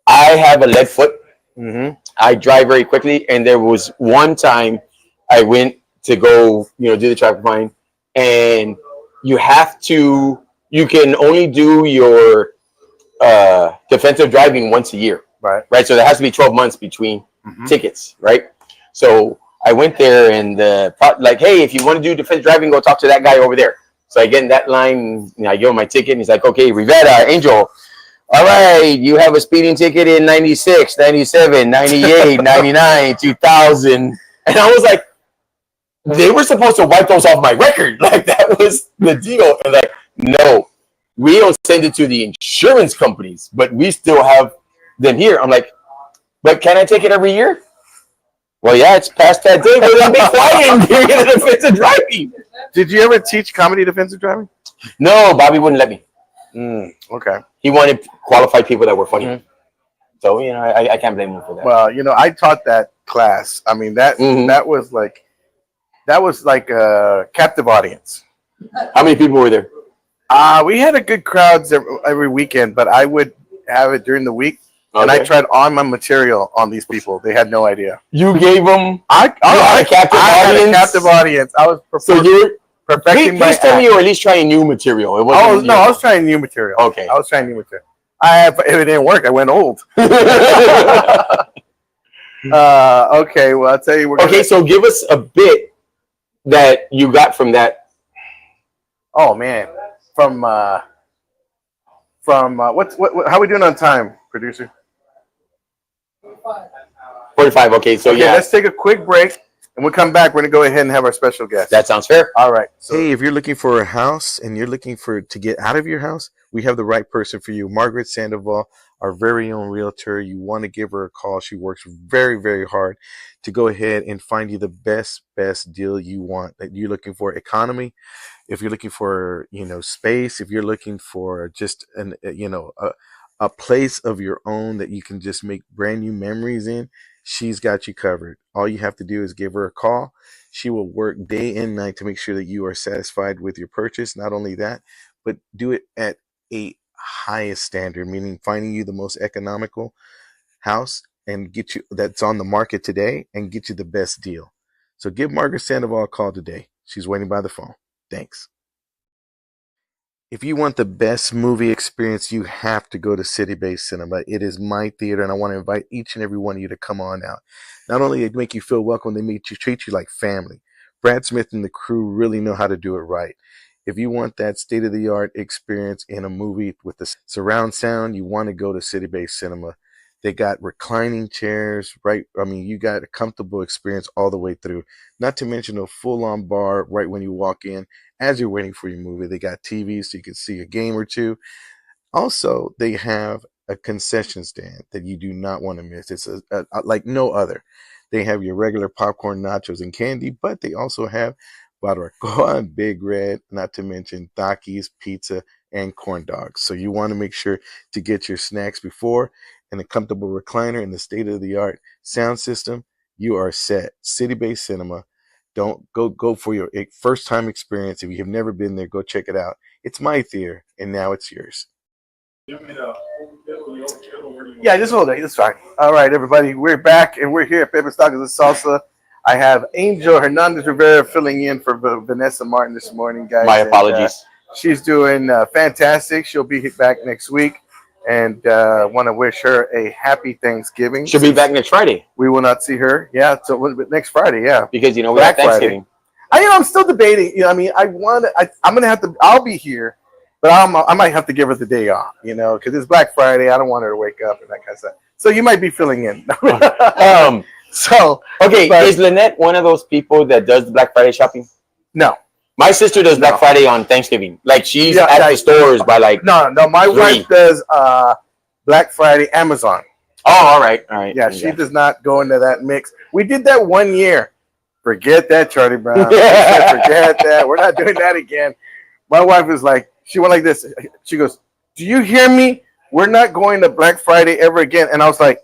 [SPEAKER 2] I have a lead foot.
[SPEAKER 1] Mm-hmm.
[SPEAKER 2] I drive very quickly, and there was one time I went to go, do the traffic fine, and you can only do your defensive driving once a year,
[SPEAKER 1] Right.
[SPEAKER 2] So there has to be 12 months between
[SPEAKER 1] Mm-hmm.
[SPEAKER 2] tickets, right? So I went there and like, hey, if you want to do defensive driving, go talk to that guy over there. So I get in that line, I give him my ticket, and he's like, okay, Rivera, Angel, all right, you have a speeding ticket in 96, 97, 98, 99, 2000. And I was like, they were supposed to wipe those off my record. Like, that was the deal. And like, no, we don't send it to the insurance companies, but we still have them here. I'm like, but can I take it every year? Well, yeah, it's past that day. We're going to be quiet and give you the defensive driving.
[SPEAKER 1] Did you ever teach comedy defensive driving?
[SPEAKER 2] No, Bobby wouldn't let me.
[SPEAKER 1] Okay.
[SPEAKER 2] He wanted qualified people that were funny.
[SPEAKER 1] Mm-hmm.
[SPEAKER 2] So, I can't blame him for that.
[SPEAKER 1] Well, I taught that class. I mean, that was like a captive audience.
[SPEAKER 2] How many people were there?
[SPEAKER 1] We had a good crowds every weekend, but I would have it during the week. And I tried on my material on these people. They had no idea.
[SPEAKER 2] You gave them.
[SPEAKER 1] I had a captive audience. I was perfecting my
[SPEAKER 2] please tell me you were at least trying new material. It wasn't.
[SPEAKER 1] I was trying new material.
[SPEAKER 2] Okay.
[SPEAKER 1] I was trying new material. If it didn't work, I went old. Okay, well, I'll tell you.
[SPEAKER 2] So give us a bit that you got from that.
[SPEAKER 1] Oh man, from what? How are we doing on time, producer?
[SPEAKER 2] 45. Okay, so yeah.
[SPEAKER 1] Let's take a quick break, and we'll come back. We're gonna go ahead and have our special guest.
[SPEAKER 2] That sounds fair.
[SPEAKER 1] All right.
[SPEAKER 6] Hey, if you're looking for a house and you're looking to get out of your house, we have the right person for you. Margaret Sandoval, our very own realtor. You want to give her a call. She works very, very hard to go ahead and find you the best deal you want. That you're looking for economy, if you're looking for, space, if you're looking for just a place of your own that you can just make brand new memories in, she's got you covered. All you have to do is give her a call. She will work day and night to make sure that you are satisfied with your purchase. Not only that, but do it at a highest standard, meaning finding you the most economical house and get you that's on the market today and get you the best deal. So give Margaret Sandoval a call today. She's waiting by the phone. Thanks. If you want the best movie experience, you have to go to City Base Cinema. It is my theater, and I want to invite each and every one of you to come on out. Not only they make you feel welcome, they treat you like family. Brad Smith and the crew really know how to do it right. If you want that state-of-the-art experience in a movie with the surround sound, you want to go to City Base Cinema. They got reclining chairs, right? I mean, you got a comfortable experience all the way through. Not to mention a full-on bar right when you walk in as you're waiting for your movie. They got TVs so you can see a game or two. Also, they have a concession stand that you do not want to miss. It's like no other. They have your regular popcorn, nachos, and candy, but they also have barbacoa and Big Red, not to mention Takis, pizza, and corn dogs. So you want to make sure to get your snacks before, and a comfortable recliner and the state-of-the-art sound system. You are set. City-based cinema. Don't go for your first-time experience. If you have never been there, go check it out. It's my theater, and now it's yours.
[SPEAKER 1] Yeah, just hold it. It's fine. All right, everybody. We're back, and we're here at Pepe Tacos and Salsa. I have Angel Hernandez Rivera filling in for Vanessa Martin this morning, guys.
[SPEAKER 2] My apologies.
[SPEAKER 1] She's doing fantastic. She'll be back next week, and want to wish her a happy Thanksgiving.
[SPEAKER 2] She'll be back next Friday.
[SPEAKER 1] We will not see her. Yeah, so next Friday. Yeah,
[SPEAKER 2] because we
[SPEAKER 1] Black
[SPEAKER 2] have Thanksgiving.
[SPEAKER 1] Friday. I'm still debating. I mean, I'm gonna have to. I'll be here, but I might have to give her the day off. Because it's Black Friday. I don't want her to wake up and that kind of stuff. So you might be filling in.
[SPEAKER 2] Is Lynette one of those people that does the Black Friday shopping?
[SPEAKER 1] No.
[SPEAKER 2] My sister does Black Friday on Thanksgiving. Like she's at the stores by like
[SPEAKER 1] no. My wife does Black Friday Amazon.
[SPEAKER 2] Oh, all right.
[SPEAKER 1] Yeah, she does not go into that mix. We did that one year. Forget that, Charlie Brown. Forget that. We're not doing that again. My wife was like, she went like this. She goes, "Do you hear me? We're not going to Black Friday ever again." And I was like,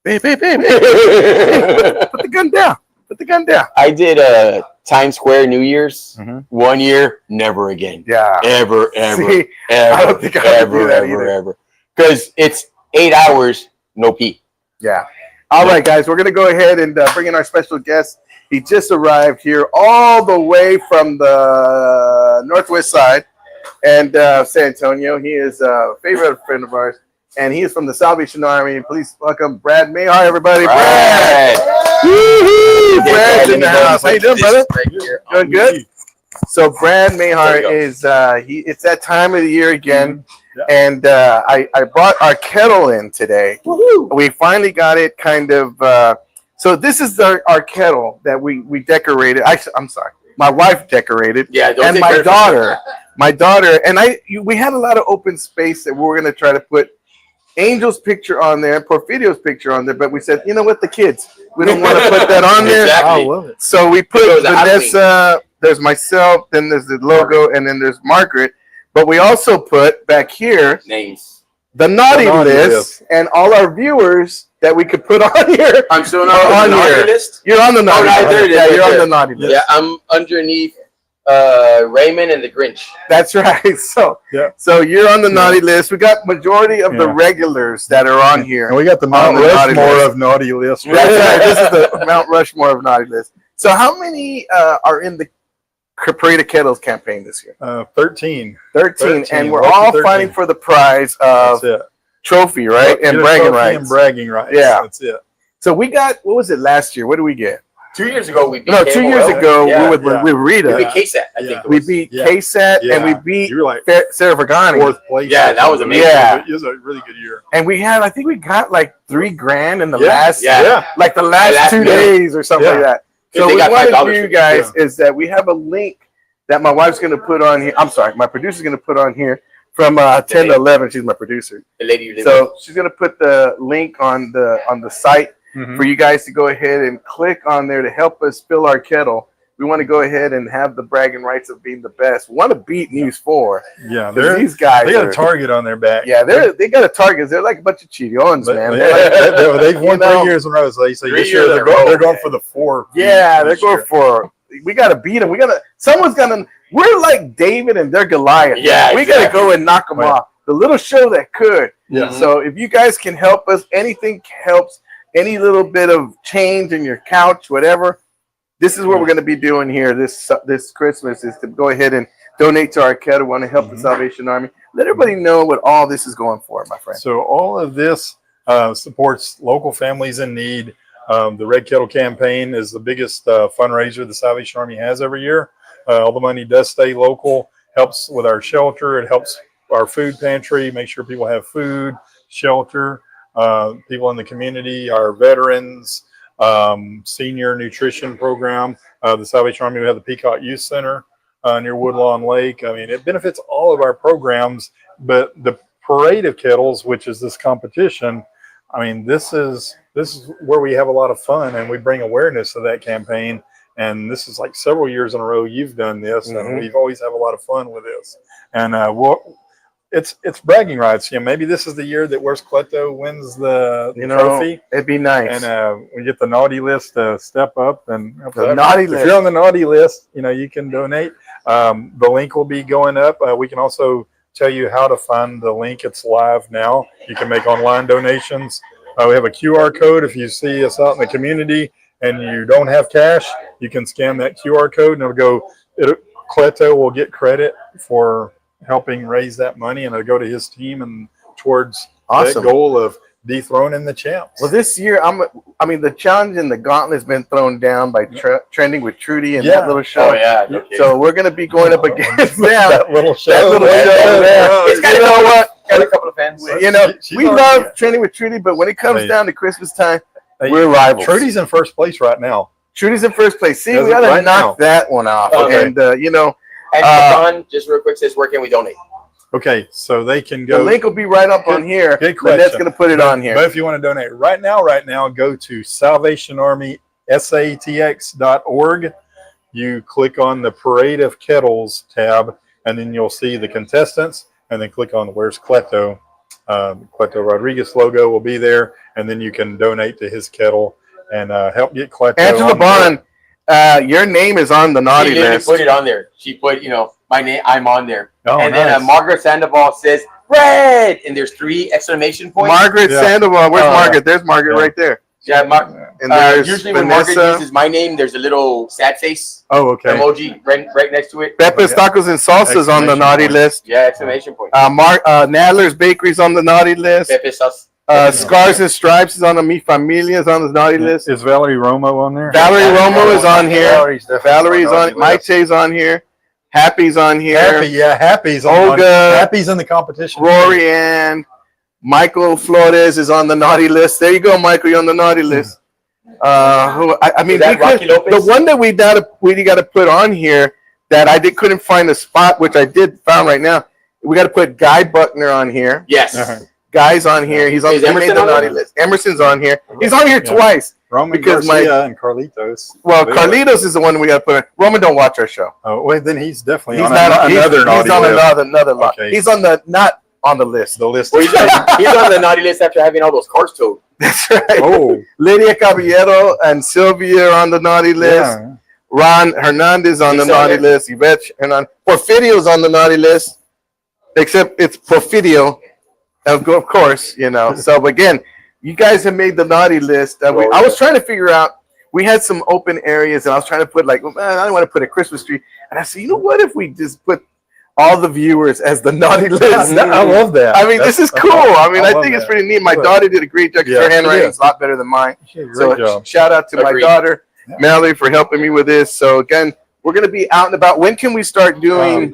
[SPEAKER 1] "Babe, put the gun down. Put the gun down."
[SPEAKER 2] I did Times Square New Year's 1 year, never again.
[SPEAKER 1] Yeah,
[SPEAKER 2] ever,
[SPEAKER 1] See, I don't think I would do that either.
[SPEAKER 2] Because it's 8 hours, no pee.
[SPEAKER 1] Yeah. All right, guys, we're gonna go ahead and bring in our special guest. He just arrived here all the way from the northwest side and San Antonio. He is a favorite friend of ours, and he is from the Salvation Army. Please welcome Brad Mayheart, everybody. Brad. Brad's in the house. How you doing, brother? Doing good. So Brad Mayheart is it's that time of the year again, and I brought our kettle in today. We finally got it kind of. So this is our kettle that we decorated. I'm sorry, my wife decorated.
[SPEAKER 2] Yeah,
[SPEAKER 1] and my daughter and we had a lot of open space that we were gonna try to put Angel's picture on there, Porfirio's picture on there, but we said, you know what, the kids, we don't want to put that on there.
[SPEAKER 2] Exactly.
[SPEAKER 1] I love it. So we put Vanessa. There's myself, then there's the logo, and then there's Margaret. But we also put back here
[SPEAKER 2] names,
[SPEAKER 1] the naughty list, and all our viewers that we could put on here.
[SPEAKER 2] I'm still not on the naughty list.
[SPEAKER 1] You're on the naughty list.
[SPEAKER 2] There it is.
[SPEAKER 1] Yeah, you're
[SPEAKER 2] on
[SPEAKER 1] the naughty list.
[SPEAKER 2] Yeah, I'm underneath Raymond and the Grinch.
[SPEAKER 1] That's right. So you're on the naughty list. We got majority of the regulars that are on here.
[SPEAKER 5] And we got the Mount Rushmore of naughty list.
[SPEAKER 1] That's right. This is the Mount Rushmore of naughty list. So how many are in the Parade of Kettles campaign this year?
[SPEAKER 5] 13.
[SPEAKER 1] 13. And we're all 13. Fighting for the prize of trophy, right? And bragging rights.
[SPEAKER 5] And bragging rights.
[SPEAKER 1] Yeah.
[SPEAKER 5] That's it.
[SPEAKER 1] So we got, what was it last year? What did we get?
[SPEAKER 2] 2 years ago, we beat
[SPEAKER 1] 2 years ago, we with Rita.
[SPEAKER 2] We beat KSAT, I think.
[SPEAKER 1] We beat KSAT and we beat Sarah Vergani.
[SPEAKER 5] 4th place.
[SPEAKER 2] Yeah, that was amazing.
[SPEAKER 1] Yeah.
[SPEAKER 5] It was a really good year.
[SPEAKER 1] And I think we got like $3,000 in the last, like the last, 2 days or something like that. So what we want to do, guys, is that we have a link that my wife's going to put on here. I'm sorry, my producer's going to put on here from 10 to 11. She's my producer.
[SPEAKER 2] The lady.
[SPEAKER 1] So she's going to put the link on the site for you guys to go ahead and click on there to help us fill our kettle. We want to go ahead and have the bragging rights of being the best. We want to beat News 4.
[SPEAKER 5] Yeah,
[SPEAKER 1] these guys.
[SPEAKER 5] They got a target on their back.
[SPEAKER 1] Yeah, they got a target. They're like a bunch of Cheetos, man.
[SPEAKER 5] They've won 3 years in a row. So they say this year they're going for the 4.
[SPEAKER 1] Yeah, they're going for. We got to beat them. Someone's gonna. We're like David and they're Goliath.
[SPEAKER 2] Yeah,
[SPEAKER 1] we got to go and knock them off. The little show that could.
[SPEAKER 5] Yeah.
[SPEAKER 1] So if you guys can help us, anything helps. Any little bit of change in your couch, whatever. This is what we're going to be doing here this Christmas is to go ahead and donate to our kettle. We want to help the Salvation Army. Let everybody know what all this is going for, my friend.
[SPEAKER 5] So all of this supports local families in need. The Red Kettle campaign is the biggest fundraiser the Salvation Army has every year. All the money does stay local, helps with our shelter. It helps our food pantry, make sure people have food, shelter. people in the community, our veterans, senior nutrition program. The Salvation Army, we have the Peacock Youth Center near Woodlawn Lake. I mean, it benefits all of our programs, but the Parade of Kettles, which is this competition, I mean, this is where we have a lot of fun, and we bring awareness to that campaign. And this is like several years in a row you've done this, and we've always have a lot of fun with this. And it's bragging rights. You know, maybe this is the year that Where's Cleto wins the trophy.
[SPEAKER 1] It'd be nice.
[SPEAKER 5] And we get the naughty list to step up. And
[SPEAKER 1] the naughty
[SPEAKER 5] if
[SPEAKER 1] list.
[SPEAKER 5] you're on the naughty list, you know, you can donate. The link will be going up. We can also tell you how to find the link. It's live now. You can make online donations. We have a QR code. If you see us out in the community and you don't have cash, you can scan that QR code and Cleto will get credit for helping raise that money, and it'll go to his team and towards that goal of dethroning the champs.
[SPEAKER 1] Well, this year, the challenge in the gauntlet has been thrown down by Trending with Trudy and that little show.
[SPEAKER 2] Oh, yeah. Okay.
[SPEAKER 1] So we're going to be going up against them.
[SPEAKER 5] that little show.
[SPEAKER 1] It's got, you know what?
[SPEAKER 2] Got a couple of fans.
[SPEAKER 1] You know, we love Trending with Trudy, but when it comes down to Christmas time, we're rivals.
[SPEAKER 5] Trudy's in first place right now.
[SPEAKER 1] Trudy's in first place. See, we got to knock that one off.
[SPEAKER 2] Okay.
[SPEAKER 1] And, you know.
[SPEAKER 2] And John, just real quick, says, where can we donate?
[SPEAKER 5] Okay, so they can go.
[SPEAKER 1] The link will be right up on here.
[SPEAKER 5] Good question.
[SPEAKER 1] That's going to put it on here.
[SPEAKER 5] But if you want to donate right now, go to salvationarmysatx.org. You click on the Parade of Kettles tab, and then you'll see the contestants, and then click on Where's Cleto. Cleto Rodriguez logo will be there, and then you can donate to his kettle and help get Cleto.
[SPEAKER 1] Angela Bond, your name is on the naughty list.
[SPEAKER 2] She put it on there. She put, my name. I'm on there.
[SPEAKER 5] Oh,
[SPEAKER 2] and
[SPEAKER 5] nice.
[SPEAKER 2] then Margaret Sandoval says red, and there's 3 exclamation points.
[SPEAKER 1] Margaret Sandoval. Where's Margaret? There's Margaret right there.
[SPEAKER 2] Yeah,
[SPEAKER 1] and there's
[SPEAKER 2] usually
[SPEAKER 1] Vanessa.
[SPEAKER 2] when Margaret uses my name, there's a little sad face emoji right next to it.
[SPEAKER 1] Pepe's Tacos and Salsa's on the naughty list.
[SPEAKER 2] Yeah, exclamation point.
[SPEAKER 1] Nadler's Bakery's on the naughty list.
[SPEAKER 2] Pepe Sauce.
[SPEAKER 1] Scars and Stripes is on the Mi Familia's on the naughty list.
[SPEAKER 5] Is Valerie Romo on there?
[SPEAKER 1] Valerie Romo is on here. Valerie's on. Maite's on here. Happy's on here.
[SPEAKER 5] Happy's on.
[SPEAKER 1] Olga.
[SPEAKER 5] Happy's in the competition.
[SPEAKER 1] Rory Ann. Michael Flores is on the naughty list. There you go, Michael. You're on the naughty list. The one that we got to put on here that I couldn't find a spot, which I found right now. We got to put Guy Buckner on here.
[SPEAKER 2] Yes.
[SPEAKER 1] Guy's on here. He's on the naughty list. Emerson's on here. He's on here twice.
[SPEAKER 5] Roman Garcia and Carlitos.
[SPEAKER 1] Well, Carlitos is the one we got to put on. Roman don't watch our show.
[SPEAKER 5] Oh, wait, then he's definitely
[SPEAKER 1] on
[SPEAKER 5] another naughty list.
[SPEAKER 1] He's on another lot. Okay. He's on not on the list.
[SPEAKER 5] The list.
[SPEAKER 2] Well, he's on the naughty list after having all those cars towed.
[SPEAKER 1] That's right.
[SPEAKER 5] Oh.
[SPEAKER 1] Lydia Caballero and Sylvia are on the naughty list. Yeah. Ron Hernandez on the naughty list. Yvette Hernandez. Porfirio's on the naughty list. Except it's Porfirio. Of course, So again, you guys have made the naughty list. I was trying to figure out. We had some open areas, and I was trying to put I don't want to put a Christmas tree. And I said, you know what? If we just put all the viewers as the naughty list,
[SPEAKER 5] I love that.
[SPEAKER 1] I mean, this is cool. I think it's pretty neat. My daughter did a great job. Her handwriting is a lot better than mine. So shout out to my daughter, Melly, for helping me with this. So again, we're going to be out and about. When can we start doing?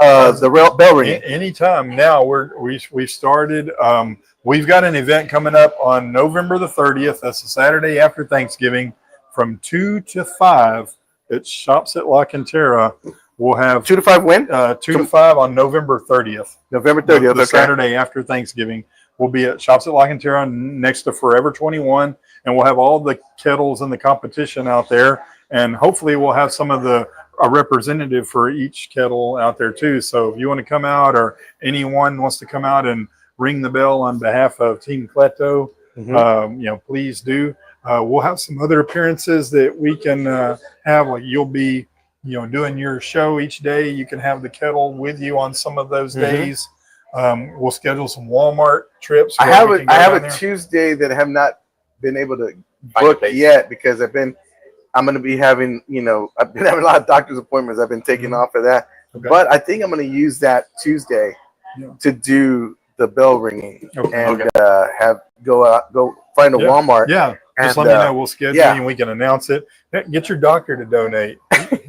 [SPEAKER 1] The bell ringing.
[SPEAKER 5] Anytime now. We've started. We've got an event coming up on November the 30th. That's the Saturday after Thanksgiving, from 2 to 5 at Shops at La Cantera. We'll have
[SPEAKER 1] 2 to 5 when?
[SPEAKER 5] 2 to 5 on November 30th.
[SPEAKER 1] November 30th.
[SPEAKER 5] The Saturday after Thanksgiving. We'll be at Shops at La Cantera next to Forever 21, and we'll have all the kettles in the competition out there, and hopefully we'll have some of a representative for each kettle out there too. So if you want to come out, or anyone wants to come out and ring the bell on behalf of Team Cleto, please do. We'll have some other appearances that we can have. Like you'll be, doing your show each day. You can have the kettle with you on some of those days. We'll schedule some Walmart trips.
[SPEAKER 1] I have a Tuesday that I have not been able to book yet because I'm going to be having, I've been having a lot of doctor's appointments. I've been taking off of that. Okay. But I think I'm going to use that Tuesday to do the bell ringing and go find a Walmart.
[SPEAKER 5] Yeah. Just let me know. We'll schedule you and we can announce it. Get your doctor to donate.
[SPEAKER 1] Right.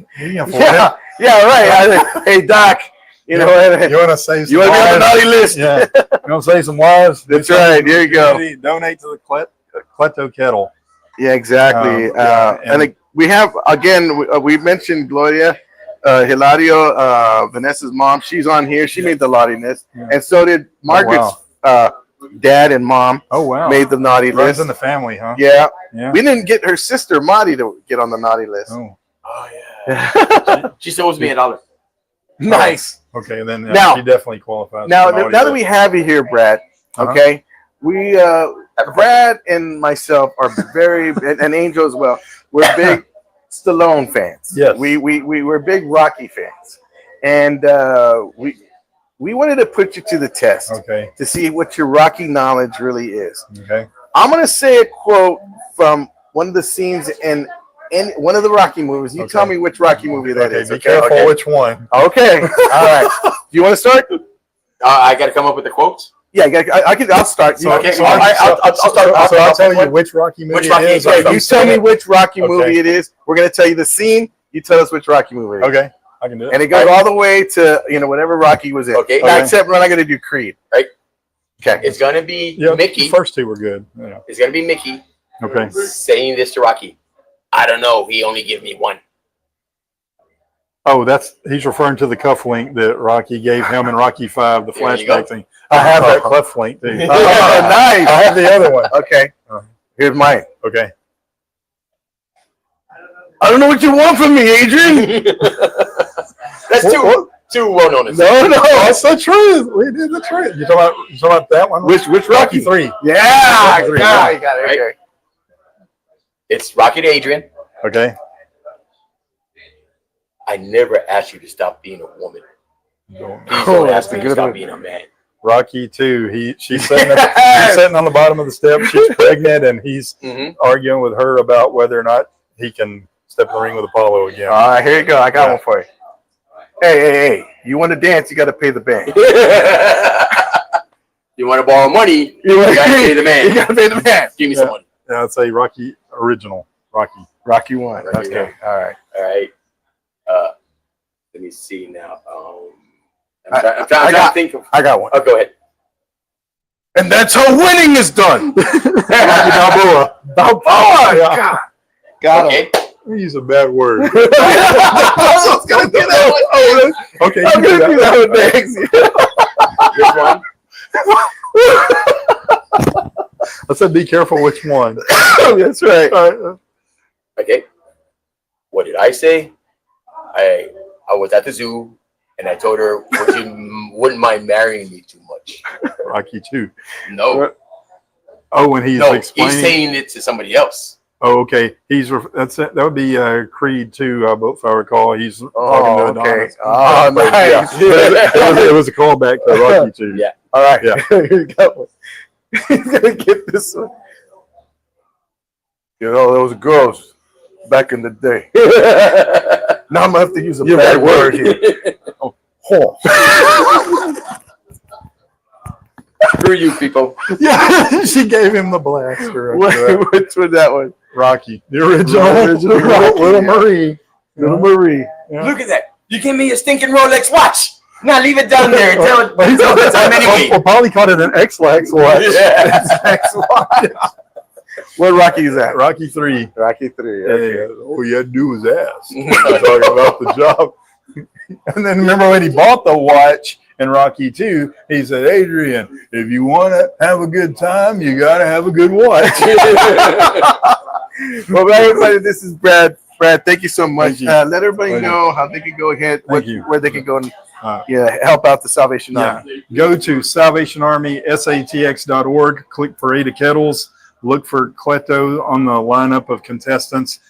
[SPEAKER 1] Hey, Doc, you want to save some. You want to be on the naughty list.
[SPEAKER 5] Yeah. gonna say some lives.
[SPEAKER 1] That's right. Here you go.
[SPEAKER 5] Donate to the Cleto Kettle.
[SPEAKER 1] Yeah, exactly. And we have, again, we mentioned Gloria, Hilario, Vanessa's mom. She's on here. She made the naughtiness.
[SPEAKER 5] Yeah.
[SPEAKER 1] And so did Margaret's dad and mom.
[SPEAKER 5] Oh, wow.
[SPEAKER 1] Made the naughty
[SPEAKER 5] Runs
[SPEAKER 1] list.
[SPEAKER 5] in the family, huh?
[SPEAKER 1] Yeah.
[SPEAKER 5] Yeah.
[SPEAKER 1] We didn't get her sister, Marty, to get on the naughty list.
[SPEAKER 5] Oh.
[SPEAKER 2] Oh yeah. She still owes me $1.
[SPEAKER 1] Nice.
[SPEAKER 5] Okay, then
[SPEAKER 1] Now-
[SPEAKER 5] she definitely qualifies.
[SPEAKER 1] Now,
[SPEAKER 5] for the naughty
[SPEAKER 1] now that
[SPEAKER 5] list.
[SPEAKER 1] we have you here, Brad, okay, we, Brad and myself are very, and Angel as well, we're big Stallone fans.
[SPEAKER 5] Yes.
[SPEAKER 1] We're big Rocky fans. And we wanted to put you to the test
[SPEAKER 5] Okay.
[SPEAKER 1] to see what your Rocky knowledge really is.
[SPEAKER 5] Okay.
[SPEAKER 1] I'm going to say a quote from one of the scenes in one of the Rocky movies. You tell me which Rocky movie that is.
[SPEAKER 5] Be careful which one.
[SPEAKER 1] Okay. All right. Do you want to start?
[SPEAKER 2] I got to come up with the quotes.
[SPEAKER 1] Yeah, I'll start.
[SPEAKER 2] Okay,
[SPEAKER 5] So
[SPEAKER 2] I'll start.
[SPEAKER 5] I'll tell you which Rocky movie
[SPEAKER 2] Which Rocky
[SPEAKER 5] it is.
[SPEAKER 2] is it?
[SPEAKER 1] Yeah, you tell me which Rocky
[SPEAKER 5] Okay.
[SPEAKER 1] movie it is. We're going to tell you the scene. You tell us which Rocky movie it is.
[SPEAKER 5] Okay, I can do it.
[SPEAKER 1] And it goes all the way to, whatever Rocky was in.
[SPEAKER 2] Okay.
[SPEAKER 1] Now, except we're not going to do Creed.
[SPEAKER 2] Right.
[SPEAKER 1] Okay.
[SPEAKER 2] It's gonna be
[SPEAKER 5] Yeah,
[SPEAKER 2] Mickey.
[SPEAKER 5] the first two were good. Yeah.
[SPEAKER 2] It's gonna be Mickey
[SPEAKER 5] Okay.
[SPEAKER 2] saying this to Rocky. I don't know. He only give me one.
[SPEAKER 5] Oh, he's referring to the cuff link that Rocky gave him in Rocky 5, the
[SPEAKER 2] There you go.
[SPEAKER 5] flashback thing. I have that cuff link too.
[SPEAKER 1] Nice.
[SPEAKER 5] I have the other one.
[SPEAKER 1] Okay. Here's mine.
[SPEAKER 5] Okay.
[SPEAKER 1] I don't know what you want from me, Adrian.
[SPEAKER 2] That's too well known.
[SPEAKER 1] No.
[SPEAKER 5] That's the truth. We did the truth. You talking about that one?
[SPEAKER 1] Which Rocky?
[SPEAKER 5] Rocky 3.
[SPEAKER 1] Yeah.
[SPEAKER 5] Rocky three,
[SPEAKER 1] Yeah,
[SPEAKER 5] yeah.
[SPEAKER 1] you got it.
[SPEAKER 2] Right.
[SPEAKER 1] Okay.
[SPEAKER 2] It's Rocky to Adrian.
[SPEAKER 5] Okay.
[SPEAKER 2] I never asked you to stop being a woman. Please
[SPEAKER 1] Oh,
[SPEAKER 2] don't
[SPEAKER 1] that's
[SPEAKER 2] ask
[SPEAKER 1] a
[SPEAKER 2] me to
[SPEAKER 1] good
[SPEAKER 2] stop
[SPEAKER 1] one.
[SPEAKER 2] being a man.
[SPEAKER 5] Rocky 2. She's sitting on the bottom of the step. She's pregnant, and he's arguing with her about whether or not he can step in the ring with Apollo again.
[SPEAKER 1] All right, here you go. I got one for you. Hey. You want to dance, you got to pay the band.
[SPEAKER 2] You want to borrow money? You got to pay the
[SPEAKER 1] You
[SPEAKER 2] man.
[SPEAKER 1] got to pay the band.
[SPEAKER 2] Give me some money.
[SPEAKER 5] Yeah, I'd say Rocky original. Rocky.
[SPEAKER 1] Rocky 1.
[SPEAKER 2] Rocky
[SPEAKER 1] Okay.
[SPEAKER 2] one.
[SPEAKER 1] All right.
[SPEAKER 2] All right. Let me see now. I'm trying to think of.
[SPEAKER 1] I got one.
[SPEAKER 2] Oh, go ahead.
[SPEAKER 1] And that's how winning is done.
[SPEAKER 5] Balboa.
[SPEAKER 1] Balboa.
[SPEAKER 5] Yeah.
[SPEAKER 1] Got
[SPEAKER 2] Okay.
[SPEAKER 5] We use a bad word.
[SPEAKER 1] I was going to do that one.
[SPEAKER 5] Okay,
[SPEAKER 1] I'm going to do that one next.
[SPEAKER 2] Which one?
[SPEAKER 5] I said be careful which one.
[SPEAKER 1] That's right.
[SPEAKER 2] Okay. What did I say? I was at the zoo and I told her, wouldn't mind marrying me too much.
[SPEAKER 5] Rocky 2.
[SPEAKER 2] No.
[SPEAKER 5] Oh, when he's explaining.
[SPEAKER 2] He's saying it to somebody else.
[SPEAKER 5] Oh, okay. That would be Creed 2, if I recall. He's talking to
[SPEAKER 1] okay.
[SPEAKER 5] Adonis.
[SPEAKER 1] Oh, nice.
[SPEAKER 5] It was a callback to Rocky 2.
[SPEAKER 2] Yeah.
[SPEAKER 1] All right.
[SPEAKER 5] Yeah.
[SPEAKER 1] Here you go. He's going to get this one. Those girls back in the day. Now I'm going to have to use a bad word here.
[SPEAKER 2] Screw you, people.
[SPEAKER 5] Yeah, she gave him the blaster.
[SPEAKER 1] Which was that one?
[SPEAKER 5] Rocky. The original
[SPEAKER 1] Rocky.
[SPEAKER 5] Little Marie.
[SPEAKER 1] Little Marie.
[SPEAKER 5] Yeah.
[SPEAKER 2] Look at that. You gave me a stinking Rolex watch. Now leave it down there and tell the time anyway.
[SPEAKER 5] Well, probably called it an X-Lax watch.
[SPEAKER 2] Yeah.
[SPEAKER 1] What Rocky is that?
[SPEAKER 5] Rocky 3.
[SPEAKER 1] Rocky 3. Okay.
[SPEAKER 5] All you had to do was ask. Talking about the job. And then remember when he bought the watch in Rocky 2, he said, Adrian, if you want to have a good time, you got to have a good watch.
[SPEAKER 1] Well, everybody, this is Brad. Brad, thank you so much.
[SPEAKER 5] Thank you.
[SPEAKER 1] Let everybody
[SPEAKER 5] Thank you.
[SPEAKER 1] know how they can go ahead, where they can go and help out the Salvation Army.
[SPEAKER 5] Go to salvationarmysatx.org, click for Ada Kettles, look for Cleto on the lineup of contestants,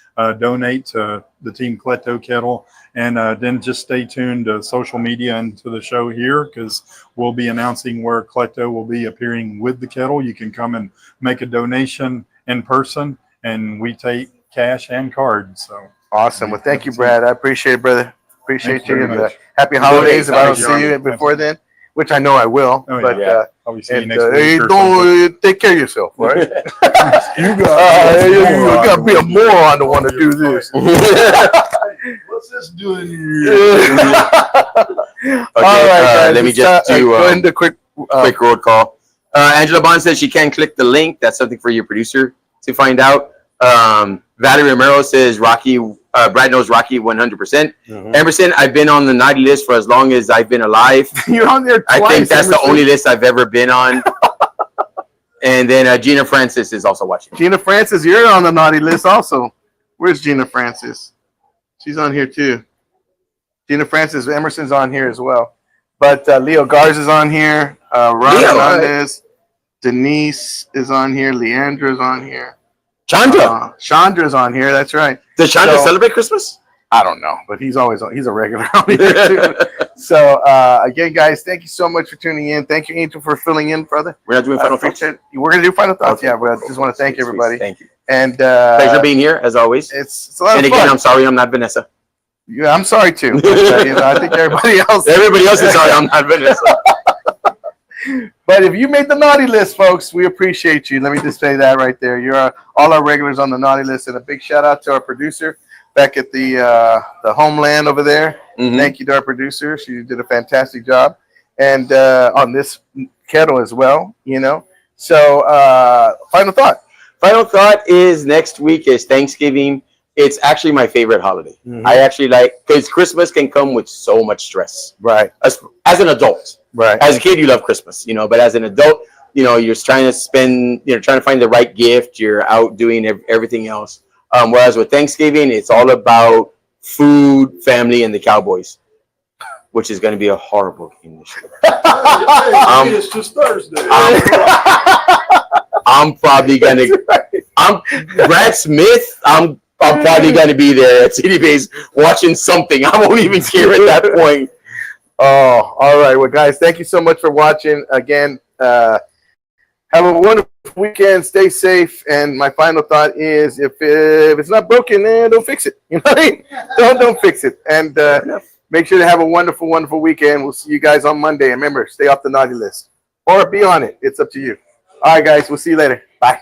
[SPEAKER 5] donate to the Team Cleto Kettle, and then just stay tuned to social media and to the show here because we'll be announcing where Cleto will be appearing with the kettle. You can come and make a donation in person, and we take cash and cards. So
[SPEAKER 1] Awesome. Well, thank you, Brad. I appreciate it, brother. Appreciate
[SPEAKER 5] Thank you
[SPEAKER 1] you.
[SPEAKER 5] very
[SPEAKER 1] And
[SPEAKER 5] much.
[SPEAKER 1] happy holidays if I don't
[SPEAKER 2] Thank you.
[SPEAKER 1] see you before then, which I know I will.
[SPEAKER 5] Oh,
[SPEAKER 1] But
[SPEAKER 5] yeah. Probably see you
[SPEAKER 1] and,
[SPEAKER 5] next week.
[SPEAKER 1] hey,
[SPEAKER 5] or
[SPEAKER 1] don't take care of yourself, all right?
[SPEAKER 5] something.
[SPEAKER 1] you got to be a moron to want to do this.
[SPEAKER 5] What's this doing here?
[SPEAKER 2] Okay,
[SPEAKER 1] All right, guys.
[SPEAKER 2] let me
[SPEAKER 1] it's
[SPEAKER 2] just
[SPEAKER 1] time-
[SPEAKER 2] do.
[SPEAKER 1] go into quick
[SPEAKER 2] quick road call. Angela Bond says she can't click the link. That's something for your producer to find out. Valerie Romero says Brad knows Rocky 100%. Emerson, I've been on the naughty list for as long as I've been alive.
[SPEAKER 1] You're on there twice.
[SPEAKER 2] I think that's
[SPEAKER 1] Emerson.
[SPEAKER 2] the only list I've ever been on. And then Gina Francis is also watching.
[SPEAKER 1] Gina Francis, you're on the naughty list also. Where's Gina Francis? She's on here too. Gina Francis, Emerson's on here as well. But Leo Garza's on here. Ron Hernandez. Denise is on here. Leandra's on here.
[SPEAKER 2] Chandra.
[SPEAKER 1] Chandra's on here. That's right.
[SPEAKER 2] Does Chandra celebrate Christmas?
[SPEAKER 1] I don't know, but he's always on. He's a regular on here too. So again, guys, thank you so much for tuning in. Thank you, Angel, for filling in, brother.
[SPEAKER 2] We're not doing final thoughts.
[SPEAKER 1] We're gonna do final thoughts,
[SPEAKER 2] Okay.
[SPEAKER 1] yeah. But I just want to thank everybody.
[SPEAKER 2] Thank you.
[SPEAKER 1] And
[SPEAKER 2] Pleasure being here as always.
[SPEAKER 1] It's a lot of
[SPEAKER 2] And again,
[SPEAKER 1] fun.
[SPEAKER 2] I'm sorry I'm not Vanessa.
[SPEAKER 1] Yeah, I'm sorry too. But, I think everybody else.
[SPEAKER 2] Everybody else is sorry I'm not Vanessa.
[SPEAKER 1] But if you made the naughty list, folks, we appreciate you. Let me just say that right there. You're all our regulars on the naughty list, and a big shout out to our producer back at the homeland over there.
[SPEAKER 2] Mhm.
[SPEAKER 1] Thank you to our producer. She did a fantastic job, and on this kettle as well. So final thought.
[SPEAKER 2] Final thought is next week is Thanksgiving. It's actually my favorite holiday. I actually because Christmas can come with so much stress.
[SPEAKER 1] Right.
[SPEAKER 2] As an adult.
[SPEAKER 1] Right.
[SPEAKER 2] As a kid, you love Christmas, but as an adult, you're trying to spend, trying to find the right gift. You're out doing everything else. Whereas with Thanksgiving, it's all about food, family, and the Cowboys, which is going to be a horrible game this year.
[SPEAKER 5] It's just Thursday.
[SPEAKER 2] I'm probably going to. I'm Brad Smith. I'm probably going to be there at City Base watching something. I won't even care at that point.
[SPEAKER 1] Oh, all right. Well, guys, thank you so much for watching. Again, have a wonderful weekend. Stay safe. And my final thought is, if it's not broken, don't fix it. You know what I mean? Don't fix it. And make sure to have a wonderful, wonderful weekend. We'll see you guys on Monday. And remember, stay off the naughty list. Or be on it. It's up to you. All right, guys. We'll see you later. Bye.